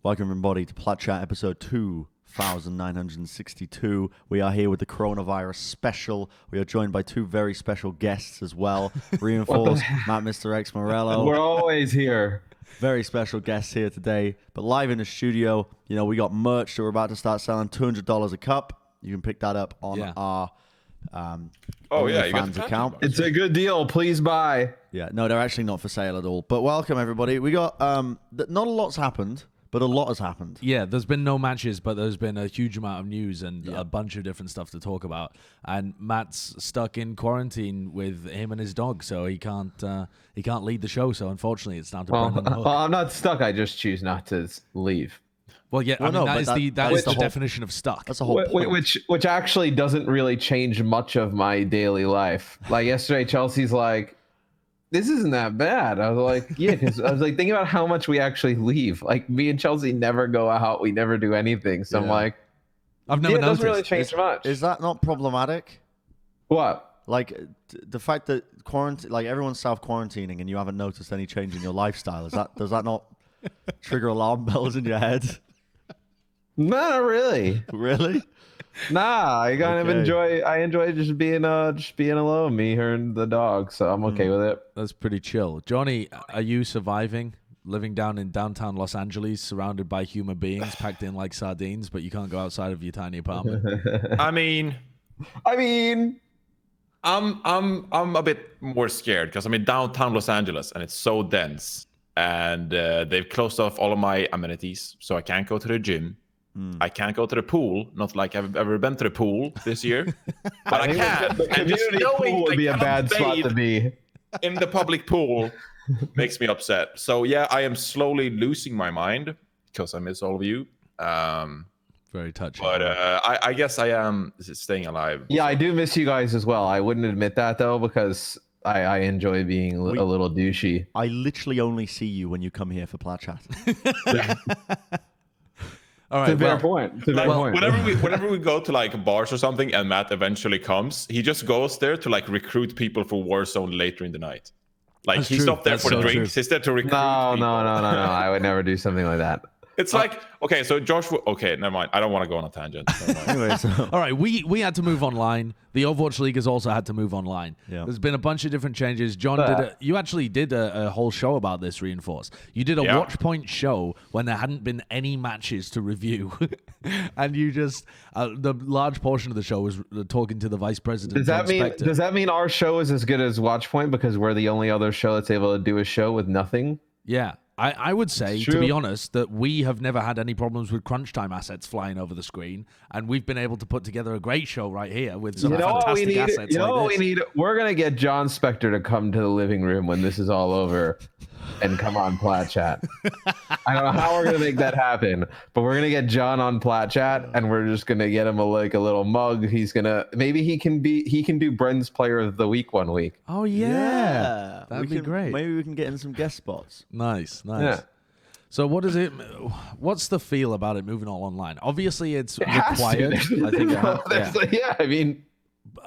Welcome everybody to Plat Chat episode 2962. We are here with the coronavirus special. We are joined by two very special guests as well. Reinforced Matt, Mr.X, Morello. We're always here. Very special guests here today. But live in the studio, you know, we got merch that we're about to start selling, $200 a cup. You can pick that up on our fans account. It's a good deal. Please buy. Yeah, no, they're actually not for sale at all. But welcome everybody. We got not a lot's happened. But a lot has happened. Yeah, there's been no matches, but there's been a huge amount of news and a bunch of different stuff to talk about. And Matt's stuck in quarantine with him and his dog, so he can't lead the show. So unfortunately, it's down to Brennon. Well, I'm not stuck. I just choose not to leave. Well, yeah, well, that is the definition of stuck. That's the whole point. Which actually doesn't really change much of my daily life. Like yesterday, Chelsea's like, this isn't that bad. I was like, yeah, because I was like thinking about how much we actually leave. Like me and Chelsea never go out. We never do anything. So I'm like, I've never noticed. It doesn't really change much. Is that not problematic? What? Like the fact that quarantine, like everyone's self-quarantining and you haven't noticed any change in your lifestyle. Does that not trigger alarm bells in your head? Not really. Really? Nah, I kind of enjoy. I enjoy just being alone, me, her, and the dog. So I'm okay with it. That's pretty chill. Johnny, are you surviving? Living down in downtown Los Angeles, surrounded by human beings, packed in like sardines, but you can't go outside of your tiny apartment. I mean, I'm a bit more scared because I'm in downtown Los Angeles and it's so dense, and they've closed off all of my amenities, so I can't go to the gym. I can't go to the pool. Not like I've ever been to the pool this year, but I can. The community pool would be a bad spot to be. In the public pool makes me upset. So yeah, I am slowly losing my mind because I miss all of you. Very touching. But I guess I am staying alive. Yeah, I do miss you guys as well. I wouldn't admit that though because I enjoy being a little douchey. I literally only see you when you come here for Plat Chat. All right, it's a fair point. It's a fair point. Whenever we go to like bars or something, and Matt eventually comes, he just goes there to like recruit people for Warzone later in the night. Like he's not there for the drinks; he's there to recruit. No. people. I would never do something like that. It's like, okay, so Josh. Okay, never mind. I don't want to go on a tangent. Anyway, all right, we had to move online. The Overwatch League has also had to move online. Yeah. There's been a bunch of different changes. John, you actually did a whole show about this, Reinforce. You did a watch point show when there hadn't been any matches to review. And you just, the large portion of the show was talking to the vice president. Does that mean our show is as good as Watchpoint because we're the only other show that's able to do a show with nothing? Yeah. I would say, to be honest, that we have never had any problems with crunch time assets flying over the screen, and we've been able to put together a great show right here with some fantastic assets. We're gonna get John Spector to come to the living room when this is all over, and come on Plat Chat. I don't know how we're gonna make that happen, but we're gonna get John on Plat Chat, and we're just gonna get him a little mug. He can do Bren's Player of the Week one week. Oh yeah. That'd be great. Maybe we can get in some guest spots. Nice. Yeah. So what's the feel about it moving all online? Obviously it's required. I think I mean,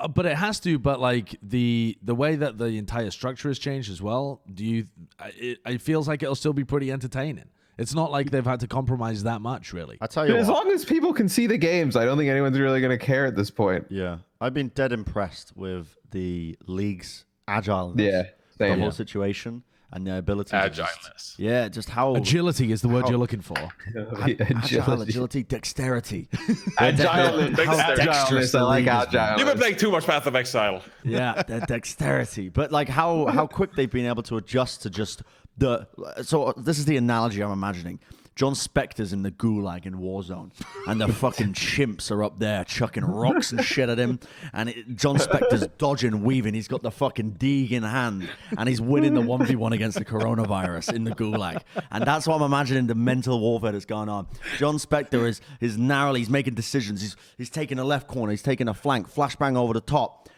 but it has to. But like the way that the entire structure has changed as well. It feels like it'll still be pretty entertaining. It's not like they've had to compromise that much, really. I tell you, as long as people can see the games, I don't think anyone's really going to care at this point. Yeah, I've been dead impressed with the league's agileness. Yeah, the whole situation. And the ability agileness. Just how agility is the word you're looking for. Agility, dexterity. Agileness. I like agile. You've been playing too much Path of Exile. Yeah, the dexterity. But like how quick they've been able to adjust to just the. So this is the analogy I'm imagining. John Spector's in the gulag in Warzone, and the fucking chimps are up there chucking rocks and shit at him. And John Spector's dodging, weaving. He's got the fucking Deeg in hand, and he's winning the 1v1 against the coronavirus in the gulag. And that's what I'm imagining the mental warfare that's going on. John Spector is narrowly, he's making decisions. He's taking a left corner, he's taking a flank, flashbang over the top.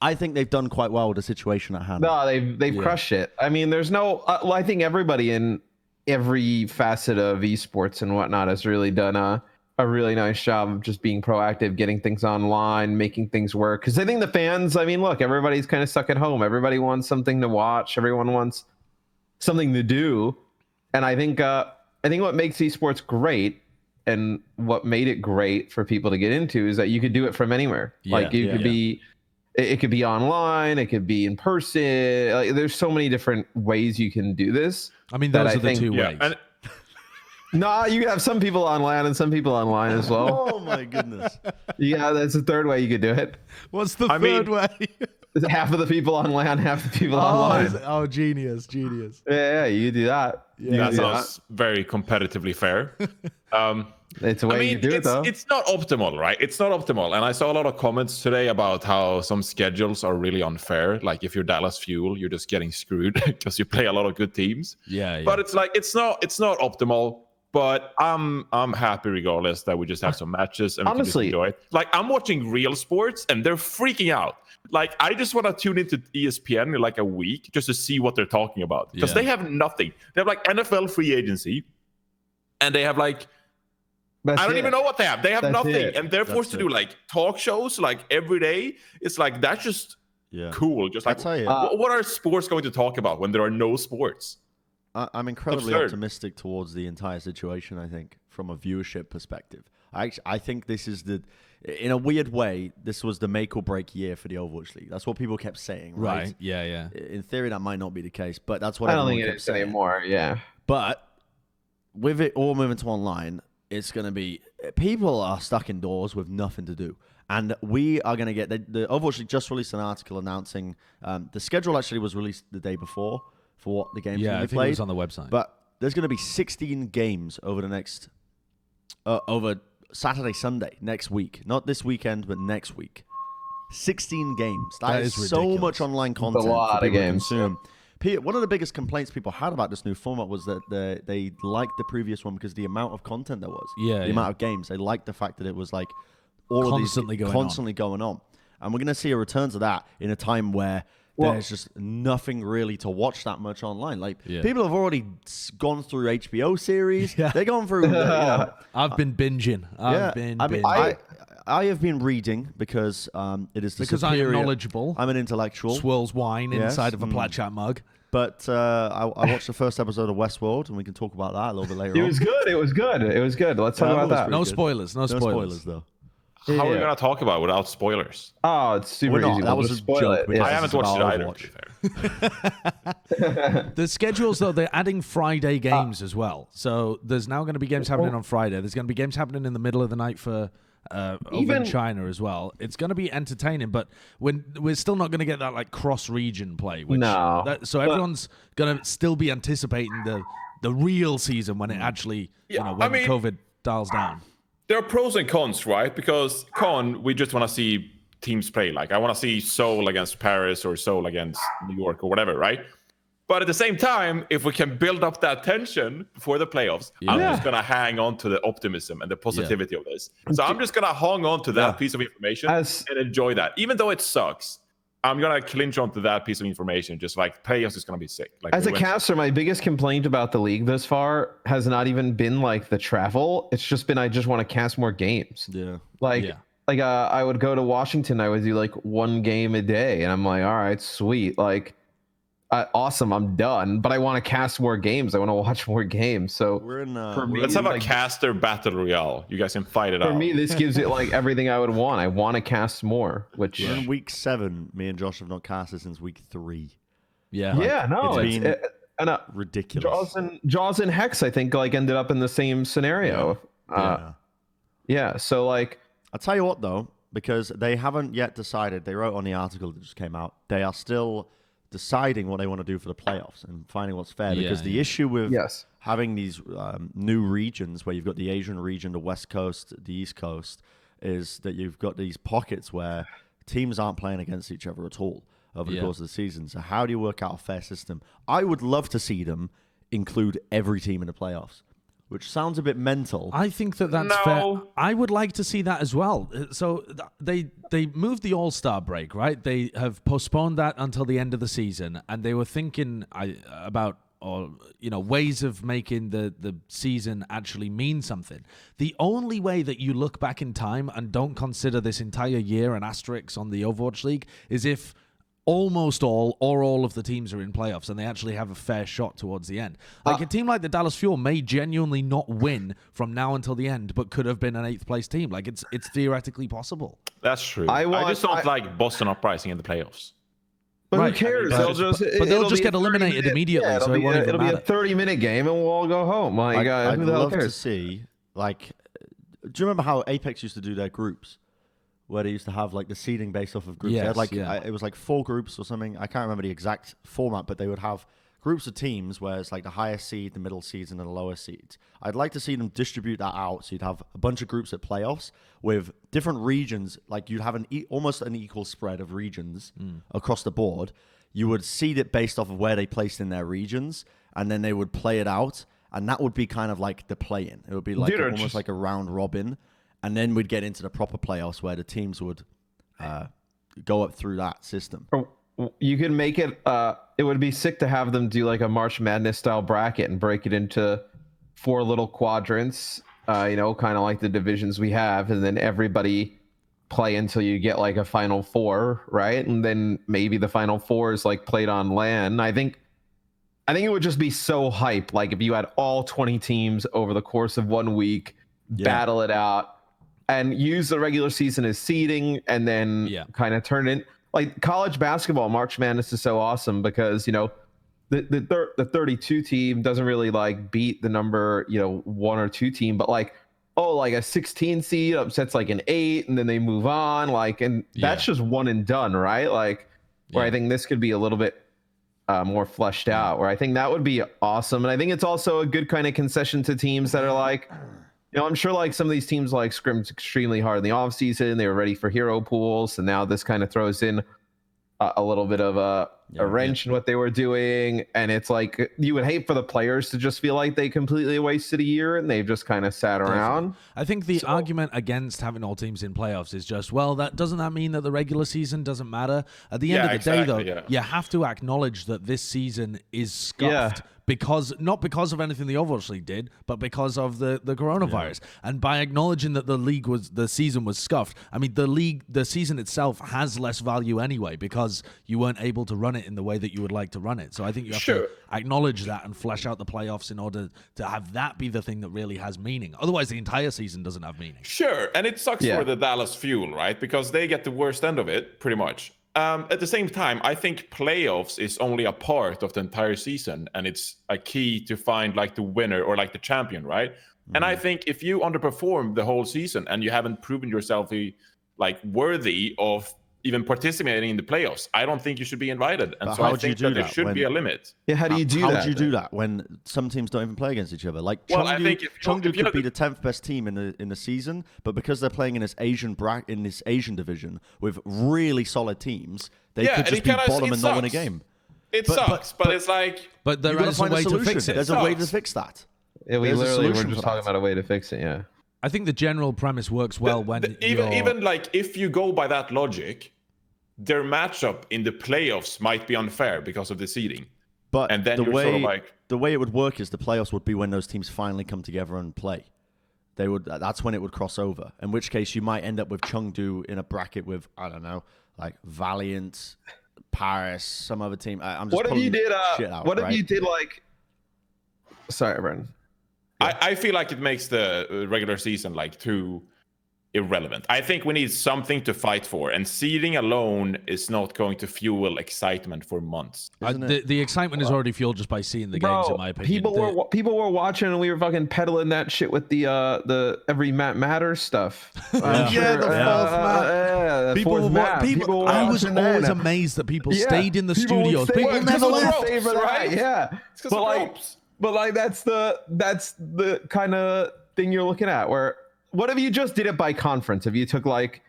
I think they've done quite well with the situation at hand. No, they've crushed it. I mean, there's no. I think everybody in every facet of esports and whatnot has really done a really nice job of just being proactive, getting things online, making things work. Because I think the fans, I mean, look, everybody's kind of stuck at home. Everybody wants something to watch. Everyone wants something to do. And I think I think what makes esports great and what made it great for people to get into is that you could do it from anywhere. Like you could be, it could be online, it could be in person. Like, there's so many different ways you can do this. I mean, those are the two ways. And No, you have some people on LAN and some people online as well. Oh my goodness. Yeah, that's the third way you could do it. What's the third way? Half of the people on LAN, half the people online. Oh, genius. Yeah, you do that. that sounds very competitively fair. It's a way you do it, though. It's not optimal, right? It's not optimal. And I saw a lot of comments today about how some schedules are really unfair. Like if you're Dallas Fuel, you're just getting screwed because you play a lot of good teams. Yeah. But it's like it's not optimal. But I'm happy regardless that we just have some matches and we Honestly, can just enjoy it. Like I'm watching real sports and they're freaking out. Like I just want to tune into ESPN in like a week just to see what they're talking about because they have nothing. They have like NFL free agency, and they have like I don't even know what they have. They have nothing, and they're forced to do like talk shows like every day. It's like that's just cool. Just like what are sports going to talk about when there are no sports? I'm incredibly optimistic towards the entire situation, I think, from a viewership perspective. I think this is in a weird way, this was the make or break year for the Overwatch League. That's what people kept saying, right? Yeah. In theory, that might not be the case, but that's what I don't think kept it is saying. anymore, yeah. But with it all moving to online, it's going to be, people are stuck indoors with nothing to do. And we are going to get, the Overwatch League just released an article announcing, the schedule actually was released the day before, for what the games going to be I think played. it was on the website. But there's going to be 16 games over the next, over Saturday, Sunday, next week. Not this weekend, but next week. 16 games. That is so ridiculous. much online content a lot for of people to games. consume. One of the biggest complaints people had about this new format was that they liked the previous one because the amount of content there was. The amount of games. They liked the fact that it was like all Constantly of these going constantly going on. And we're going to see a return to that in a time where there's just nothing really to watch that much online. Like people have already gone through HBO series. They're going through. I've been binging. I have been reading because it is because superior. I'm knowledgeable. I'm an intellectual. Swirls wine inside of a Plat Chat mug. But I watched the first episode of Westworld, and we can talk about that a little bit later. It was good. Let's talk about that. No spoilers. No spoilers though. How are we going to talk about it without spoilers? Oh, it's super easy. That was a joke. I haven't watched it either. The schedules, though, they're adding Friday games as well. So there's now going to be games happening on Friday. There's going to be games happening in the middle of the night for over in China as well. It's going to be entertaining, but we're still not going to get that like cross-region play. So everyone's going to still be anticipating the real season when it actually, when COVID dials down. There are pros and cons, right? Because we just want to see teams play. Like I want to see Seoul against Paris or Seoul against New York or whatever, right? But at the same time, if we can build up that tension before the playoffs, I'm just going to hang on to the optimism and the positivity of this. So I'm just going to hang on to that piece of information and enjoy that. Even though it sucks, I'm going to clinch onto that piece of information. Just like playoffs is going to be sick. Like, as a caster, my biggest complaint about the league thus far has not even been like the travel. It's just been I just want to cast more games. I would go to Washington. I would do like one game a day, and I'm like, all right, sweet. Like, awesome, I'm done. But I want to cast more games. I want to watch more games. So we're in, let's have a caster battle royale. You guys can fight it out. For me, this gives it like everything I would want. I want to cast more. Which in week 7, me and Josh have not casted since week 3. It's ridiculous. Jaws and Hex, I think, like ended up in the same scenario. So like, I'll tell you what though, because they haven't yet decided. They wrote on the article that just came out. They are still deciding what they want to do for the playoffs and finding what's fair. Because the issue with having these new regions, where you've got the Asian region, the West Coast, the East Coast, is that you've got these pockets where teams aren't playing against each other at all over the course of the season. So how do you work out a fair system? I would love to see them include every team in the playoffs, which sounds a bit mental. I think that's fair. I would like to see that as well. So they moved the All-Star break, right? They have postponed that until the end of the season, and they were thinking about ways of making the season actually mean something. The only way that you look back in time and don't consider this entire year an asterisk on the Overwatch League is if almost all or all of the teams are in playoffs and they actually have a fair shot towards the end. Like a team like the Dallas Fuel may genuinely not win from now until the end, but could have been an 8th place team. Like it's theoretically possible. That's true. I just don't like Boston Uprising in the playoffs. But Right. who cares? They'll just get eliminated immediately. Yeah, so it'll be a 30-minute game, and we'll all go home. Like, I'd who the hell love to cares? see, like, do you remember how Apex used to do their groups? Where they used to have like the seeding based off of groups. They had, Yes, like yeah. it was like 4 groups or something. I can't remember the exact format, but they would have groups of teams where it's like the highest seed, the middle seeds, and the lower seeds. I'd like to see them distribute that out, so you'd have a bunch of groups at playoffs with different regions. Like you'd have almost an equal spread of regions across the board. You would seed it based off of where they placed in their regions, and then they would play it out, and that would be kind of like the play-in. It would be like almost like a round robin. And then we'd get into the proper playoffs where the teams would go up through that system. You could make it. It would be sick to have them do like a March Madness style bracket and break it into 4 little quadrants. Kind of like the divisions we have, and then everybody play until you get like a Final 4, right? And then maybe the Final 4 is like played on LAN. I think it would just be so hype. Like if you had all 20 teams over the course of 1 week, battle it out. And use the regular season as seeding, and then kind of turn it like college basketball. March Madness is so awesome because the 32 team doesn't really like beat the number 1 or 2 team, but like a 16 seed upsets like an 8, and then they move on. And that's just one and done, right? Where I think this could be a little bit more fleshed out. Where I think that would be awesome, and I think it's also a good kind of concession to teams that are like. I'm sure like some of these teams like scrimmed extremely hard in the offseason. They were ready for hero pools. And now this kind of throws in a little bit of a wrench in what they were doing. And it's like you would hate for the players to just feel like they completely wasted a year and they've just kind of sat around. I think the argument against having all teams in playoffs is just, well, doesn't that mean that the regular season doesn't matter? At the end of the day, though, you have to acknowledge that this season is scuffed. Not because of anything the Overwatch League did, but because of the coronavirus. And by acknowledging that the season was scuffed, I mean the season itself has less value anyway because you weren't able to run it in the way that you would like to run it. So I think you have to acknowledge that and flesh out the playoffs in order to have that be the thing that really has meaning. Otherwise, the entire season doesn't have meaning. Sure, and it sucks for the Dallas Fuel, right? Because they get the worst end of it, pretty much. At the same time, I think playoffs is only a part of the entire season, and it's a key to find like the winner or like the champion, right? And I think if you underperform the whole season and you haven't proven yourself like worthy of even participating in the playoffs, I don't think you should be invited. And so I think that there should be a limit. Yeah, how do you do that? How would you do that when some teams don't even play against each other? Like I think Chengdu could be the 10th best team in the season, but because they're playing in this Asian division with really solid teams, they could just be bottom and not win a game. It sucks, but it's like... But there is a way to fix it. There's a way to fix that. Yeah, we're just talking about a way to fix it, yeah. I think the general premise works well even like if you go by that logic, their matchup in the playoffs might be unfair because of the seeding. And then the way it would work is the playoffs would be when those teams finally come together and play. That's when it would cross over. In which case you might end up with Chengdu in a bracket with, I don't know, like Valiant, Paris, some other team. I'm just pulling shit out. What if you did like? Sorry, Bren. I feel like it makes the regular season like too irrelevant. I think we need something to fight for, and seeding alone is not going to fuel excitement for months. The excitement is already fueled just by seeing the games, in my opinion. People were watching, and we were fucking peddling that shit with the every map matters stuff. The fourth map. I was always amazed that people stayed in the studios. People never left. Right? Yeah, but like that's the kind of thing you're looking at. Where what if you just did it by conference? If you took like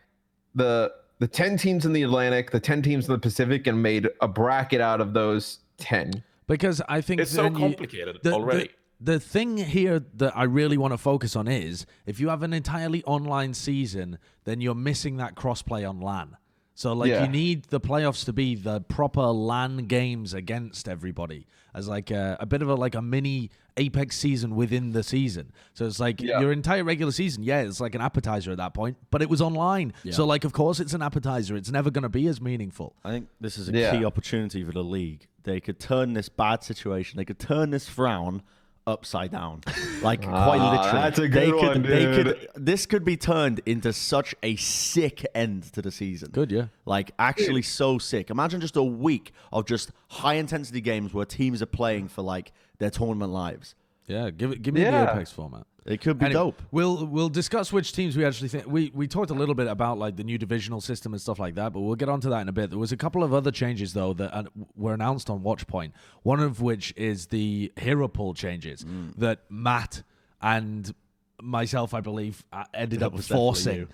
the 10 teams in the Atlantic, the 10 teams in the Pacific, and made a bracket out of those 10? Because I think it's so complicated already. The thing here that I really want to focus on is if you have an entirely online season, then you're missing that crossplay on LAN. So you need the playoffs to be the proper LAN games against everybody as like a bit of a mini Apex season within the season. So it's like your entire regular season, it's like an appetizer at that point, but it was online. So like, of course it's an appetizer. It's never going to be as meaningful. I think this is a key opportunity for the league. They could turn this bad situation, they could turn this frown upside down. Like, quite literally. That's a good one, dude. This could be turned into such a sick end to the season. Good, yeah. Like, actually so sick. Imagine just a week of just high-intensity games where teams are playing for, like, their tournament lives. Yeah, give me the Apex format. It could be dope. We'll discuss which teams we actually think. We talked a little bit about like the new divisional system and stuff like that, but we'll get onto that in a bit. There was a couple of other changes though that were announced on Watchpoint. One of which is the hero pool changes that Matt and myself, I believe, ended up forcing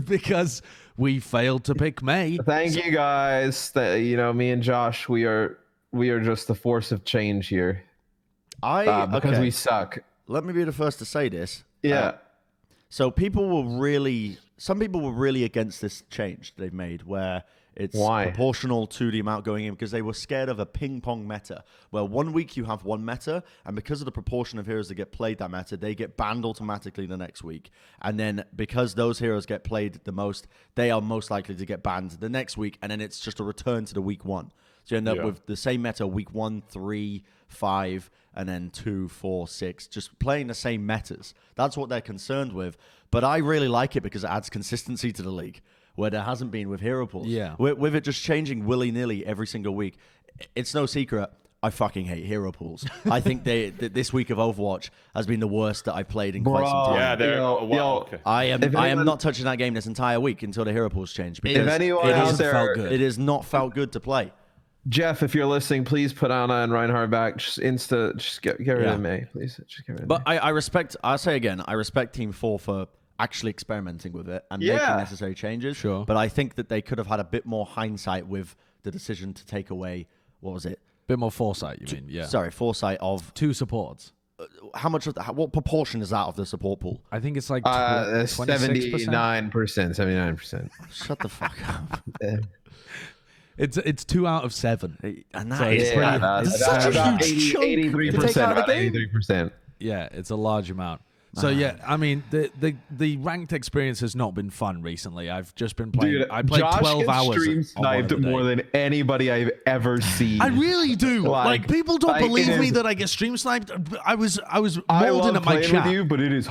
because we failed to pick May. Thank you guys. Me and Josh, we are just the force of change here. Because we suck. Let me be the first to say this. Yeah. So some people were really against this change they've made where it's proportional to the amount going in because they were scared of a ping pong meta where 1 week you have one meta and because of the proportion of heroes that get played that meta, they get banned automatically the next week. And then because those heroes get played the most, they are most likely to get banned the next week. And then it's just a return to the week one. So you end up with the same meta week 1, 3, 5, and then 2, 4, 6, just playing the same metas. That's what they're concerned with. But I really like it because it adds consistency to the league, where there hasn't been with hero pools. Yeah. With it just changing willy-nilly every single week. It's no secret, I fucking hate hero pools. I think this week of Overwatch has been the worst that I've played in quite some time. Yeah, I am not touching that game this entire week until the hero pools change. Because if anyone out there, it has not felt good to play. Jeff, if you're listening, please put Anna and Reinhardt back. Just get rid of May, please. Just get rid of But I respect. I'll say again, I respect Team 4 for actually experimenting with it and making necessary changes. Sure. But I think that they could have had a bit more hindsight with the decision to take away. What was it? Bit more foresight, you mean? Yeah. Sorry, foresight of 2 supports. how much of what proportion is that of the support pool? I think it's like 79%. 79%. Shut the fuck up. It's 2 out of 7. And that So is it's such a huge chunk to take out of the game. 83%. Yeah, it's a large amount. So yeah, I mean the ranked experience has not been fun recently. I've just been playing. Dude, I played Josh 12 hours. Stream sniped more than anybody I've ever seen. I really do. Like people don't believe me that I get stream sniped. I was molding at my chat. With you, but it is.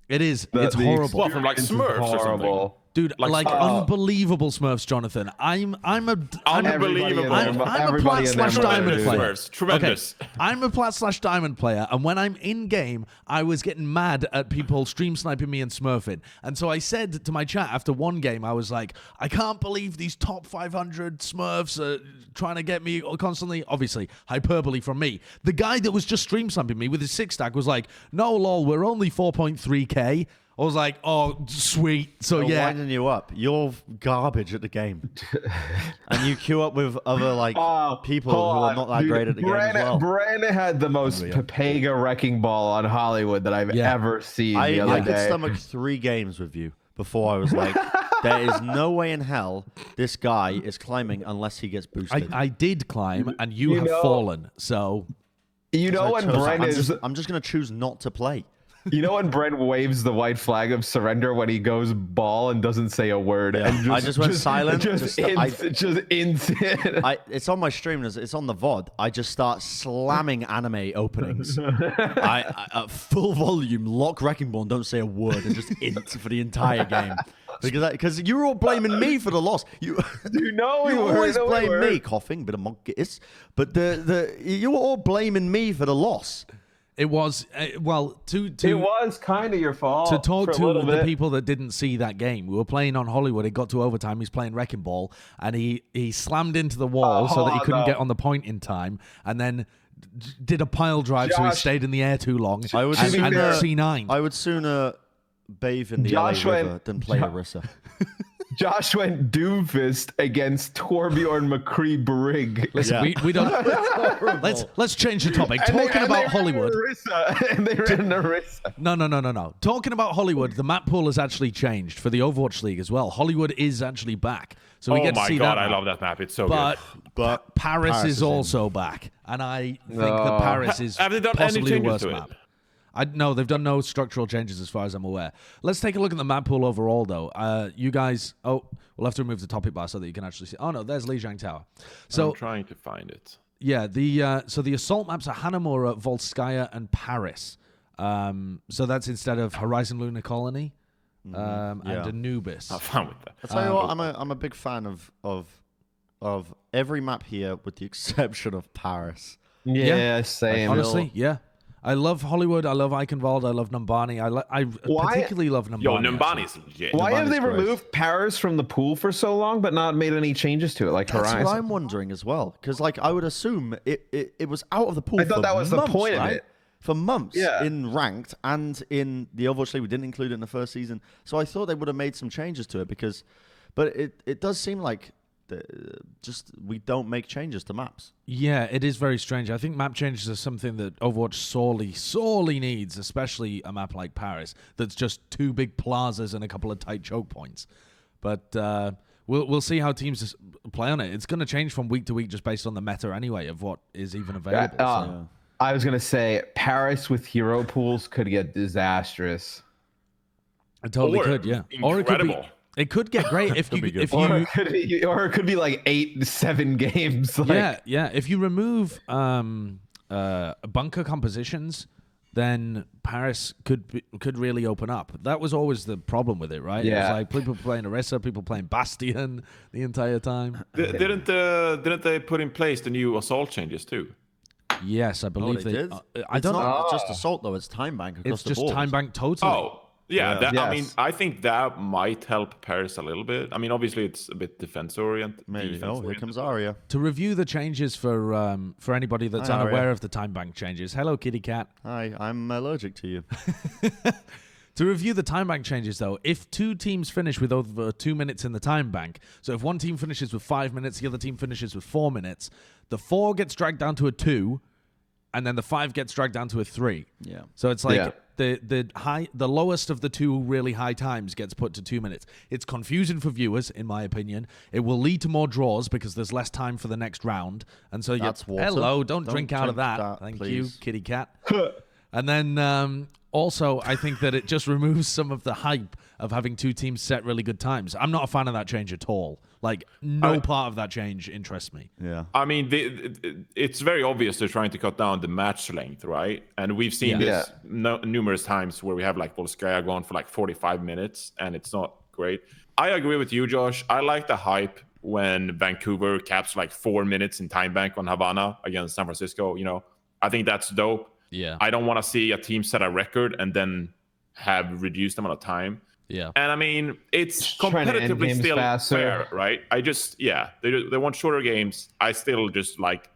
It is. It's horrible. Well, from like Smurfs or something. Dude, like unbelievable Smurfs, Jonathan. I'm a unbelievable. I'm a Plat/Diamond player. Tremendous. Okay. I'm a Plat/Diamond player, and when I'm in game, I was getting mad at people stream sniping me and smurfing. And so I said to my chat after one game, I was like, I can't believe these top 500 Smurfs are trying to get me constantly. Obviously, hyperbole from me. The guy that was just stream sniping me with his 6-stack was like, no, lol, we're only 4.3k. I was like, oh, sweet. So They're yeah. winding you up. You're garbage at the game. And you queue up with other people who are not that great at the game as well. Bren had the most Pepega wrecking ball on Hollywood that I've ever seen the other I day. could stomach 3 games with you before I was like, there is no way in hell this guy is climbing unless he gets boosted. I did climb, and you have fallen. So you know when Bren is... I'm just going to choose not to play. You know when Bren waves the white flag of surrender when he goes ball and doesn't say a word? Yeah. And I just went silent. Just instant. It's on my stream. It's on the VOD. I just start slamming anime openings. I at full volume, lock Wrecking Ball, and don't say a word, and just int for the entire game. Because you were all blaming me for the loss. You always blame me, coughing, bit of monkeys. But you were all blaming me for the loss. it was it was kind of your fault. To talk to the people that didn't see that game, we were playing on Hollywood. It got to overtime. He's playing Wrecking Ball, and he slammed into the wall so that he couldn't get on the point in time, and then did a pile drive, so he stayed in the air too long. I would and C9. I would sooner bathe in the LA River than play Orisa. Josh went Doomfist against Torbjorn McCree Brigg. Listen, we don't. Let's change the topic. Talking about Hollywood. And they ran Narissa. No. Talking about Hollywood, the map pool has actually changed for the Overwatch League as well. Hollywood is actually back, so we get to see that. Oh my god, I love that map. It's so good. But Paris is also back, and I think that Paris is have they done possibly any the worst changes to map. it? No, they've done no structural changes as far as I'm aware. Let's take a look at the map pool overall, though. You guys, we'll have to remove the topic bar so that you can actually see. Oh no, there's Lijiang Tower. So I'm trying to find it. Yeah, so the assault maps are Hanamura, Volskaya, and Paris. So that's instead of Horizon Lunar Colony and Anubis. Have fun with that. I tell you what, I'm a big fan of every map here, with the exception of Paris. Yeah, same. Honestly, yeah. I love Hollywood. I love Eichenwald. I love Numbani. I particularly love Numbani. Yo, Numbani's legit. Why have they great. removed Paris from the pool for so long, but not made any changes to it, like That's Horizon? what I'm wondering as well, because I would assume it was out of the pool. I thought that was the point of it. For months Yeah. in ranked and in the Overwatch League. We didn't include it in the first season, so I thought they would have made some changes to it but it does seem like we don't make changes to maps. Yeah, it is very strange. I think map changes are something that Overwatch sorely needs, especially a map like Paris that's just two big plazas and a couple of tight choke points. But we'll see how teams play on it. It's going to change from week to week just based on the meta anyway of what is even available. I was going to say Paris with hero pools could get disastrous. It totally could, yeah. Incredible. It could get great if you or it could be like 8-7 games. Like, yeah. If you remove bunker compositions, then Paris could really open up. That was always the problem with it, right? Yeah. It was like people playing Orisa, people playing Bastion the entire time. Didn't they put in place the new assault changes too? Yes, I believe they did. I don't know. Not just assault though; it's time bank across It's the just board. time bank totally. Oh. Yeah, Yeah. I mean, I think that might help Paris a little bit. I mean, obviously, it's a bit defense-oriented. Maybe. Oh, here comes Arya. To review the changes for anybody that's Hi, unaware Arya. of the time bank changes. Hello, kitty cat. Hi, I'm allergic to you. To review the time bank changes, though, if two teams finish with over 2 minutes in the time bank, so if one team finishes with 5 minutes, the other team finishes with 4 minutes, the 4 gets dragged down to a 2, and then the 5 gets dragged down to a 3. Yeah. So it's like the lowest of the two really high times gets put to 2 minutes. It's confusing for viewers, in my opinion. It will lead to more draws because there's less time for the next round. And so That's water. hello, don't drink out of drink that. that, Thank please. you, kitty cat. And then also, I think that it just removes some of the hype of having two teams set really good times. I'm not a fan of that change at all. Like, no part of that change interests me. Yeah. I mean, it's very obvious they're trying to cut down the match length, right? And we've seen this numerous times where we have like Volskaya going for like 45 minutes, and it's not great. I agree with you, Josh. I like the hype when Vancouver caps like 4 minutes in time bank on Havana against San Francisco. You know, I think that's dope. Yeah. I don't want to see a team set a record and then have reduced amount of time. Yeah. And I mean, it's Just trying to end competitively games still faster. fair, right? They want shorter games. I still just like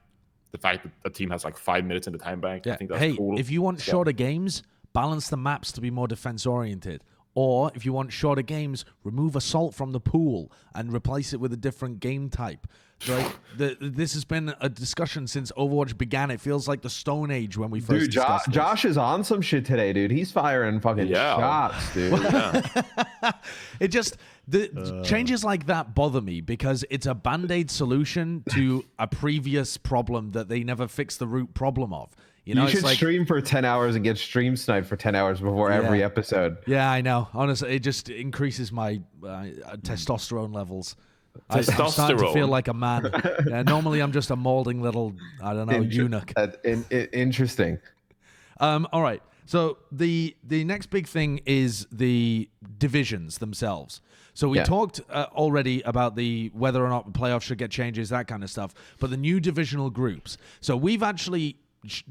the fact that the team has like 5 minutes in the time bank. Yeah. I think that's Hey, cool. if you want shorter games, balance the maps to be more defense-oriented. Or if you want shorter games, remove assault from the pool and replace it with a different game type. Like this has been a discussion since Overwatch began. It feels like the Stone Age when we first discussed this. Josh is on some shit today, dude. He's firing fucking shots, dude. It just changes like that bother me because it's a band-aid solution to a previous problem that they never fixed the root problem of. You know, You should it's like, stream for 10 hours and get stream sniped for 10 hours before every episode. Yeah, I know. Honestly, it just increases my testosterone levels. I'm starting to feel like a man. Normally, I'm just a molding little, I don't know, eunuch. Interesting. All right. So the next big thing is the divisions themselves. So we talked already about whether or not the playoffs should get changes, that kind of stuff. But the new divisional groups. So we've actually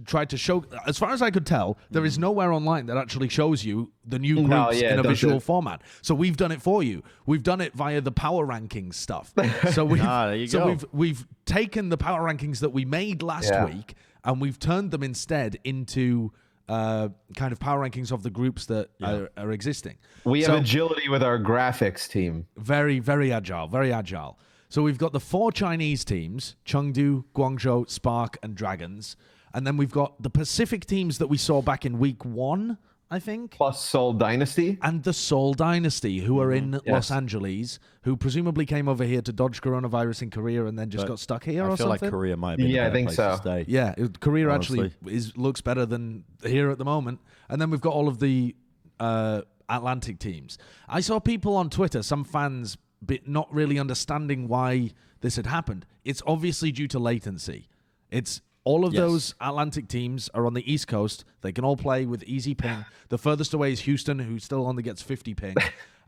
tried to show, as far as I could tell, there is nowhere online that actually shows you the new groups in a visual format. So we've done it for you. We've done it via the power rankings stuff. So we've taken the power rankings that we made last week and we've turned them instead into kind of power rankings of the groups that are existing. We have agility with our graphics team. Very, very agile, very agile. So we've got the 4 Chinese teams, Chengdu, Guangzhou, Spark, and Dragons. And then we've got the Pacific teams that we saw back in week 1, I think. Plus Seoul Dynasty. And the Seoul Dynasty, who are in Los Angeles, who presumably came over here to dodge coronavirus in Korea and then just got stuck here or something. I feel like Korea might be I think place so. to stay. Yeah, Korea honestly. actually looks better than here at the moment. And then we've got all of the Atlantic teams. I saw people on Twitter, some fans, not really understanding why this had happened. It's obviously due to latency. It's all of those Atlantic teams are on the East Coast. They can all play with easy ping. The furthest away is Houston, who still only gets 50 ping.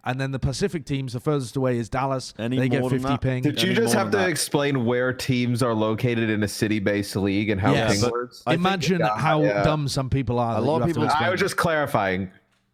And then the Pacific teams, the furthest away is Dallas. They get 50 ping. Did you just have to explain where teams are located in a city-based league and how ping works? Imagine how dumb some people are. A lot of people. I was just clarifying.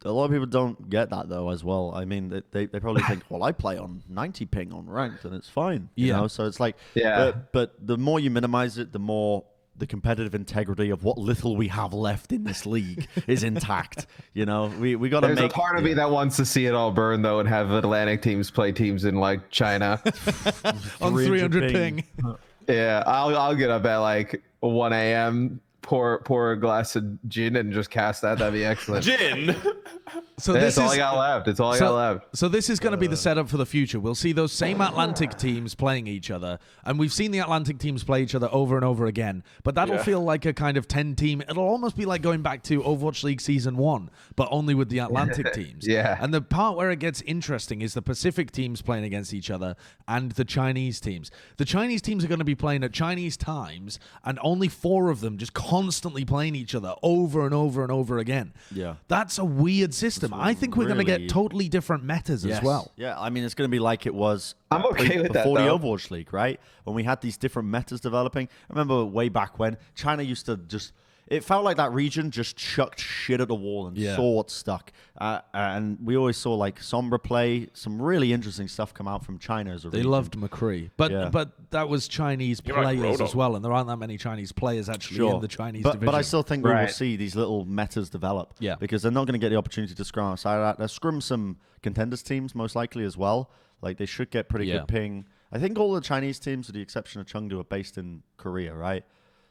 A lot of people don't get that though as well. I mean, they probably think, well, I play on 90 ping on ranked and it's fine. You know? So it's like, but the more you minimize it, the more the competitive integrity of what little we have left in this league is intact. You know, we got to make. There's a part of me that wants to see it all burn though, and have Atlantic teams play teams in like China on 300 ping. Yeah, I'll get up at like 1 a.m. Pour a glass of gin and just cast that. That'd be excellent. Gin. So that's all I got left. It's all I got left. So this is going to be the setup for the future. We'll see those same Atlantic teams playing each other, and we've seen the Atlantic teams play each other over and over again. But that'll feel like a kind of 10-team. It'll almost be like going back to Overwatch League Season 1, but only with the Atlantic teams. And the part where it gets interesting is the Pacific teams playing against each other and the Chinese teams. The Chinese teams are going to be playing at Chinese times, and only 4 of them just constantly playing each other over and over and over again. Yeah. That's a weird system. I think we're going to get totally different metas as well. Yeah, I mean, it's going to be like it was I'm okay with that, before the though. Overwatch League, right? When we had these different metas developing. I remember way back when China used to just... It felt like that region just chucked shit at the wall and saw what stuck. And we always saw like Sombra play, some really interesting stuff come out from China as a region. They loved McCree. But that was Chinese players as well, and there aren't that many Chinese players actually in the Chinese division. But I still think we will see these little metas develop. Yeah. Because they're not going to get the opportunity to scrum outside of that. They'll scrum some contenders teams most likely as well. Like they should get pretty good ping. I think all the Chinese teams, with the exception of Chengdu, are based in Korea, right?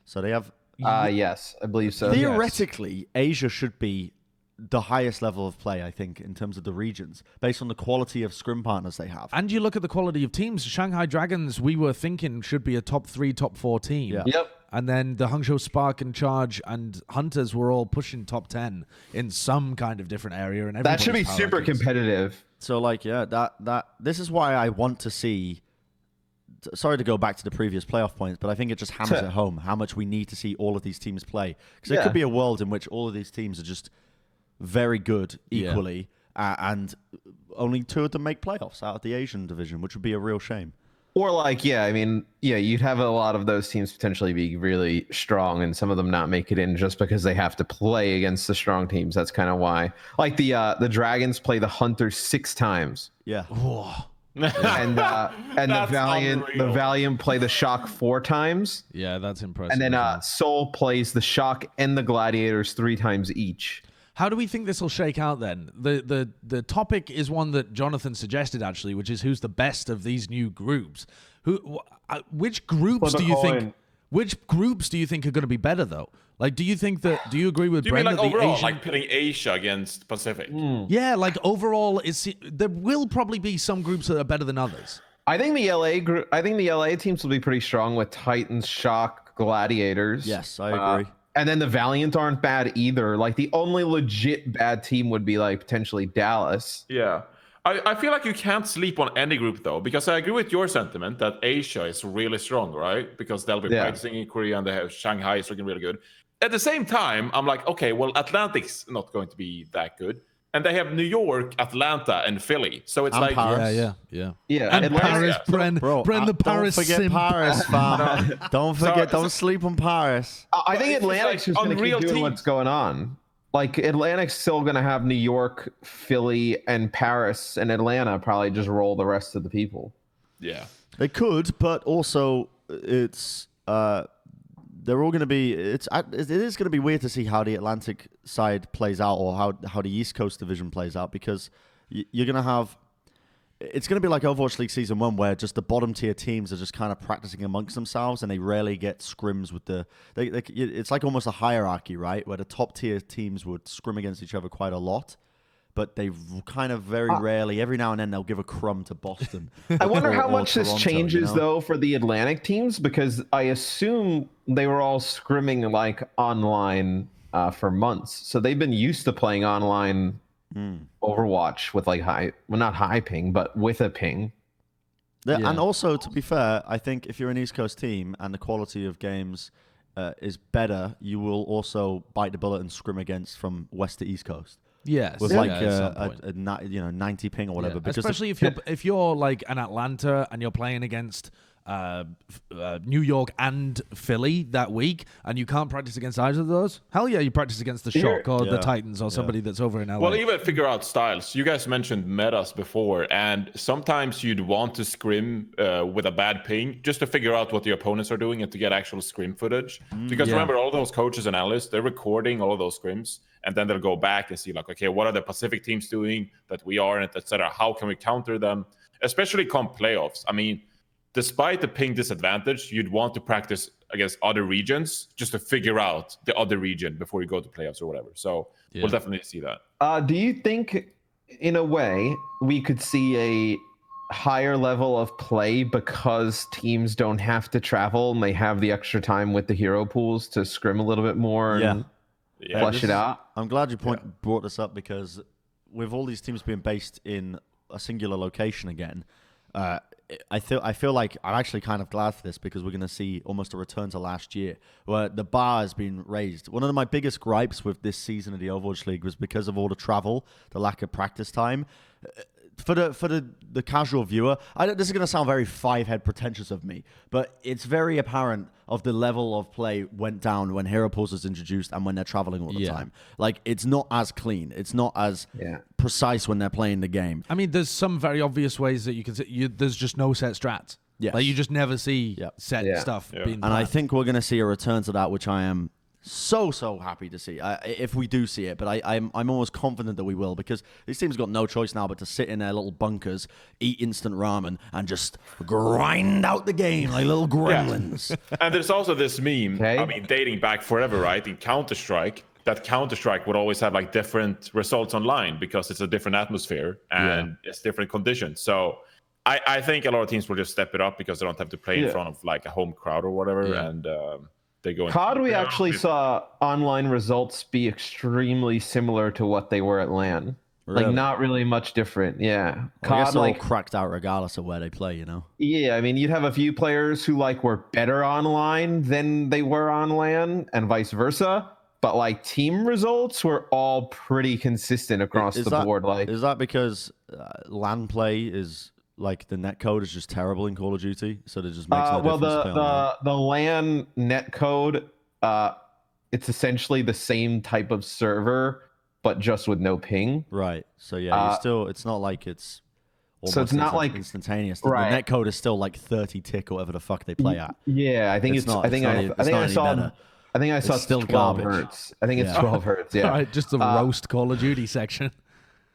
So they have... Yes, I believe so. Theoretically, Asia should be the highest level of play, I think, in terms of the regions, based on the quality of scrim partners they have. And you look at the quality of teams. Shanghai Dragons, we were thinking, should be a top 3, top 4 team. Yeah. Yep. And then the Hangzhou Spark and Charge and Hunters were all pushing top 10 in some kind of different area. And that should be super competitive. So, like, this is why I want to see... Sorry to go back to the previous playoff points, but I think it just hammers it home how much we need to see all of these teams play. Because there could be a world in which all of these teams are just very good equally, and only 2 of them make playoffs out of the Asian division, which would be a real shame. Or like, you'd have a lot of those teams potentially be really strong and some of them not make it in just because they have to play against the strong teams. That's kind of why. Like the Dragons play the Hunters 6 times. Yeah. And the Valiant play the Shock 4 times. Yeah, that's impressive. And then Seoul plays the Shock and the Gladiators 3 times each. How do we think this will shake out then? The topic is one that Jonathan suggested actually, which is who's the best of these new groups. Which groups do you think? Which groups do you think are going to be better though? Like, do you think that? Do you agree with? Do you Bren mean like that overall, Asian... like pitting Asia against Pacific? Yeah, like overall, there will probably be some groups that are better than others. I think the LA teams will be pretty strong with Titans, Shock, Gladiators. Yes, I agree. And then the Valiant aren't bad either. Like the only legit bad team would be like potentially Dallas. Yeah. I feel like you can't sleep on any group though, because I agree with your sentiment that Asia is really strong, right? Because they'll be practicing in Korea and they have Shanghai is looking really good. At the same time, I'm like, okay, well, Atlantic's not going to be that good. And they have New York, Atlanta, and Philly. So it's like... Paris. Yeah. And Paris, Bren, the Paris Don't forget simp. Paris, fam. Don't sleep on Paris. I think Atlantic's just going to keep doing what's going on. Like, Atlantic's still going to have New York, Philly, and Paris, and Atlanta probably just roll the rest of the people. Yeah. They could, but also it's... they're all going to be. It is going to be weird to see how the Atlantic side plays out, or how the East Coast division plays out, because you're going to have. It's going to be like Overwatch League Season 1, where just the bottom tier teams are just kind of practicing amongst themselves, and they rarely get scrims with the... it's like almost a hierarchy, right? Where the top tier teams would scrim against each other quite a lot, but they kind of very rarely, every now and then, they'll give a crumb to Boston. I wonder how much Toronto, this changes, though, for the Atlantic teams, because I assume they were all scrimming like online for months. So they've been used to playing online Overwatch with like not high ping, but with a ping. Yeah. And also, to be fair, I think if you're an East Coast team and the quality of games is better, you will also bite the bullet and scrim against from West to East Coast. Yes, with like a 90 ping or whatever. Yeah. Because especially if you're like an Atlanta and you're playing against New York and Philly that week, and you can't practice against either of those. Hell yeah, you practice against the Shock or the Titans or somebody that's over in LA. Well, even figure out styles. You guys mentioned metas before, and sometimes you'd want to scrim with a bad ping just to figure out what the opponents are doing and to get actual scrim footage. Because remember, all those coaches and analysts, they're recording all of those scrims, and then they'll go back and see like, okay, what are the Pacific teams doing that we aren't, etc. How can we counter them? Especially come playoffs. I mean, despite the ping disadvantage, you'd want to practice against other regions just to figure out the other region before you go to playoffs or whatever. So we'll definitely see that. Do you think, in a way, we could see a higher level of play because teams don't have to travel and they have the extra time with the hero pools to scrim a little bit more and flush it out? I'm glad you brought this up, because with all these teams being based in a singular location again, I feel like I'm actually kind of glad for this, because we're going to see almost a return to last year, where the bar has been raised. One of my biggest gripes with this season of the Overwatch League was because of all the travel, the lack of practice time. For the casual viewer, this is going to sound very five-head pretentious of me, but it's very apparent of the level of play went down when hero pools was introduced and when they're traveling all the time. Like, it's not as clean. It's not as precise when they're playing the game. I mean, there's some very obvious ways that you can see. There's just no set strats. Yes. Like, you just never see set stuff being And I think we're going to see a return to that, which I am so happy to see, if we do see it. But I'm almost confident that we will, because these teams got no choice now but to sit in their little bunkers, eat instant ramen, and just grind out the game like little gremlins. And there's also this meme, I mean, dating back forever, right? In Counter-Strike, that Counter-Strike would always have like different results online because it's a different atmosphere and it's different conditions. So I think a lot of teams will just step it up because they don't have to play in front of like a home crowd or whatever. And they go. COD, we actually saw online results be extremely similar to what they were at LAN. Really? Like, not really much different. Yeah. Well, I guess they're all cracked out regardless of where they play, you know? Yeah, I mean, you'd have a few players who like were better online than they were on LAN and vice versa. But like team results were all pretty consistent across the board. Like, is that because LAN play is like the netcode is just terrible in Call of Duty, so it just makes no difference to play online? The LAN netcode, it's essentially the same type of server, but just with no ping. Right. So yeah, it's not like it's almost so it's not like instantaneous. The netcode is still like 30 tick or whatever the fuck they play at. Yeah, I think it's not. I think I saw it's still 12 garbage. hertz. I think it's 12 hertz. Yeah. All right, just the roast Call of Duty section.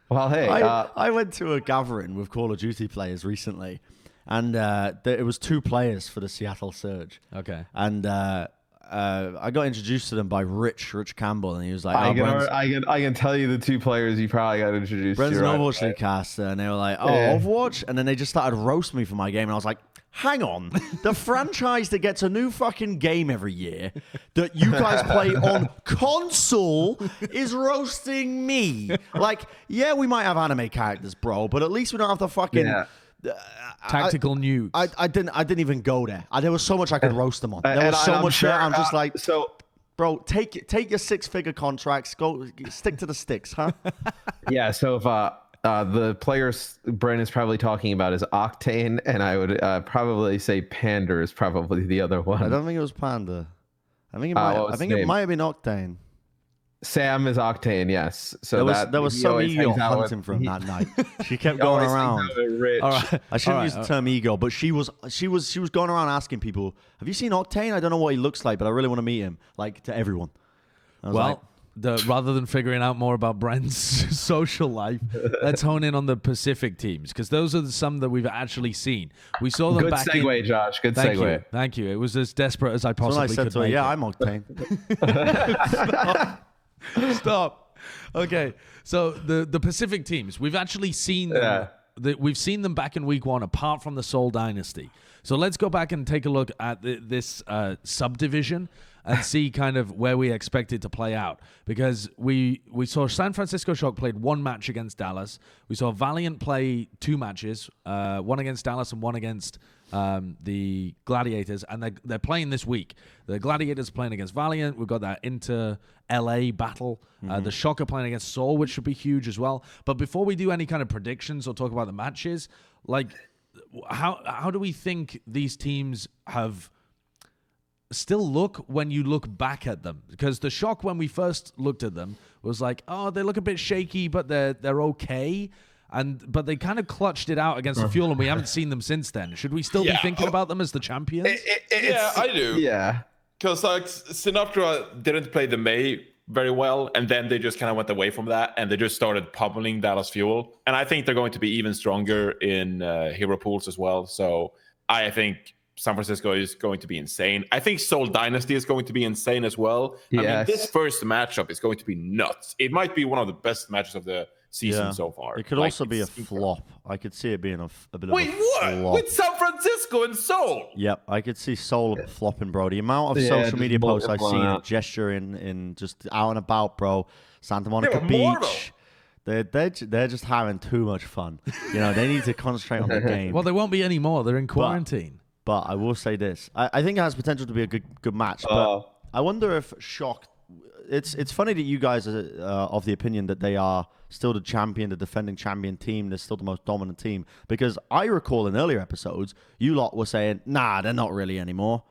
Well, hey, I went to a gathering with Call of Duty players recently, and it was 2 players for the Seattle Surge. Okay. And I got introduced to them by Rich Campbell, and he was like, I can tell you the 2 players you probably got introduced to. Bren's an Overwatch League caster, and they were like, Overwatch? And then they just started roasting me for my game, and I was like, hang on, the franchise that gets a new fucking game every year that you guys play on console is roasting me. Like, yeah, we might have anime characters, bro, but at least we don't have the fucking tactical nukes. I didn't even go there. There was so much I could roast them on. There was so much there. I'm just like, bro, take your 6-figure contracts. Go stick to the sticks, huh? Yeah. So if the players Bren is probably talking about is Octane, and I would probably say Pander is probably the other one. I don't think it was Panda. I think it might have been Octane. Sam is Octane, yes. So there was he some always ego hangs out hunting with- from he- that night. She kept he going always hangs around. out with Rich. All right. I shouldn't All use right. the term ego, but she was going around asking people, "Have you seen Octane? I don't know what he looks like, but I really want to meet him." Like to everyone. I was like, Rather than figuring out more about Bren's social life, let's hone in on the Pacific teams because those are some that we've actually seen. We saw them Good back segue, in. Josh. Good Thank segue. you, thank you. It was as desperate as I so when I possibly said could to her, make "Yeah, it. I'm Octane." Stop. Okay, so the Pacific teams, we've actually seen them. We've seen them back in week 1, apart from the Seoul Dynasty. So let's go back and take a look at this subdivision and see kind of where we expect it to play out. Because we saw San Francisco Shock played 1 match against Dallas. We saw Valiant play 2 matches, one against Dallas and one against the Gladiators, and they're playing this week. The Gladiators playing against Valiant. We've got that inter-LA battle. The Shock are playing against Seoul, which should be huge as well. But before we do any kind of predictions or talk about the matches, like how do we think these teams have still look when you look back at them? Because the Shock, when we first looked at them, was like, oh, they look a bit shaky, but they're okay. But they kind of clutched it out against the Fuel, and we haven't seen them since then. Should we still be thinking about them as the champions? Yeah, I do. Yeah. Because like Sinatra didn't play the May very well, and then they just kind of went away from that, and they just started pummeling Dallas Fuel. And I think they're going to be even stronger in hero pools as well. So I think San Francisco is going to be insane. I think Seoul Dynasty is going to be insane as well. Yes. I mean, this first matchup is going to be nuts. It might be one of the best matches of the season so far. It could also be a flop. I could see it being a bit Wait, of a what? flop. With San Francisco and Seoul? Yep, I could see Seoul flopping, bro. The amount of Yeah, social just media posts I've multiplying seen out. of gesturing in just out and about, bro. Santa Monica but more, Beach. They're just having too much fun. You know, they need to concentrate on the game. Well, there won't be any more. They're in quarantine. But I will say this: I think it has potential to be a good match. But I wonder if Shock. It's funny that you guys are of the opinion that they are still the defending champion team. They're still the most dominant team. Because I recall in earlier episodes, you lot were saying, "Nah, they're not really anymore."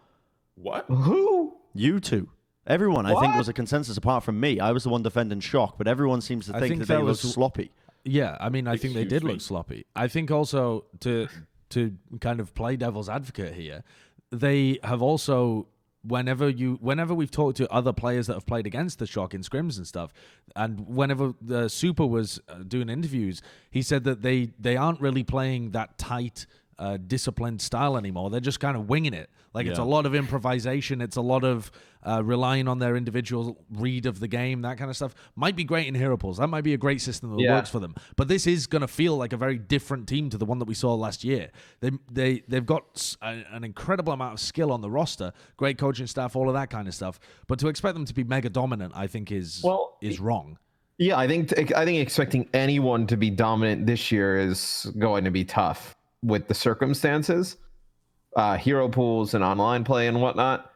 What? Who? You two. Everyone, I think, was a consensus apart from me. I was the one defending Shock, but everyone seems to think that they look sloppy. Yeah, I mean, I think they did look sloppy. I think also to kind of play devil's advocate here, they have also whenever we've talked to other players that have played against the Shock in scrims and stuff, and whenever the Super was doing interviews, he said that they aren't really playing that tight, disciplined style anymore. They're just kind of winging it. Like it's a lot of improvisation. It's a lot of relying on their individual read of the game. That kind of stuff might be great in hero pools. That might be a great system that works for them. But this is going to feel like a very different team to the one that we saw last year. They've got an incredible amount of skill on the roster, great coaching staff, all of that kind of stuff. But to expect them to be mega dominant, I think is wrong. Yeah, I think expecting anyone to be dominant this year is going to be tough with the circumstances. Hero pools and online play and whatnot.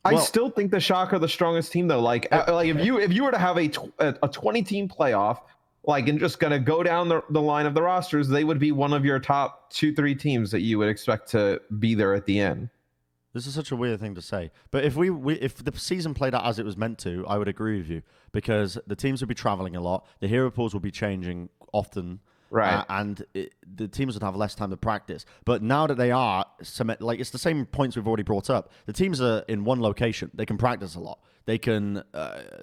I still think the Shock are the strongest team though. Like if you were to have a 20 team playoff, like and just gonna go down the line of the rosters, they would be one of your top 2-3 teams that you would expect to be there at the end. This is such a weird thing to say, but if if the season played out as it was meant to, I would agree with you because the teams would be traveling a lot, the hero pools would be changing often. Right. And the teams would have less time to practice. But now that they are, like it's the same points we've already brought up. The teams are in one location. They can practice a lot. They can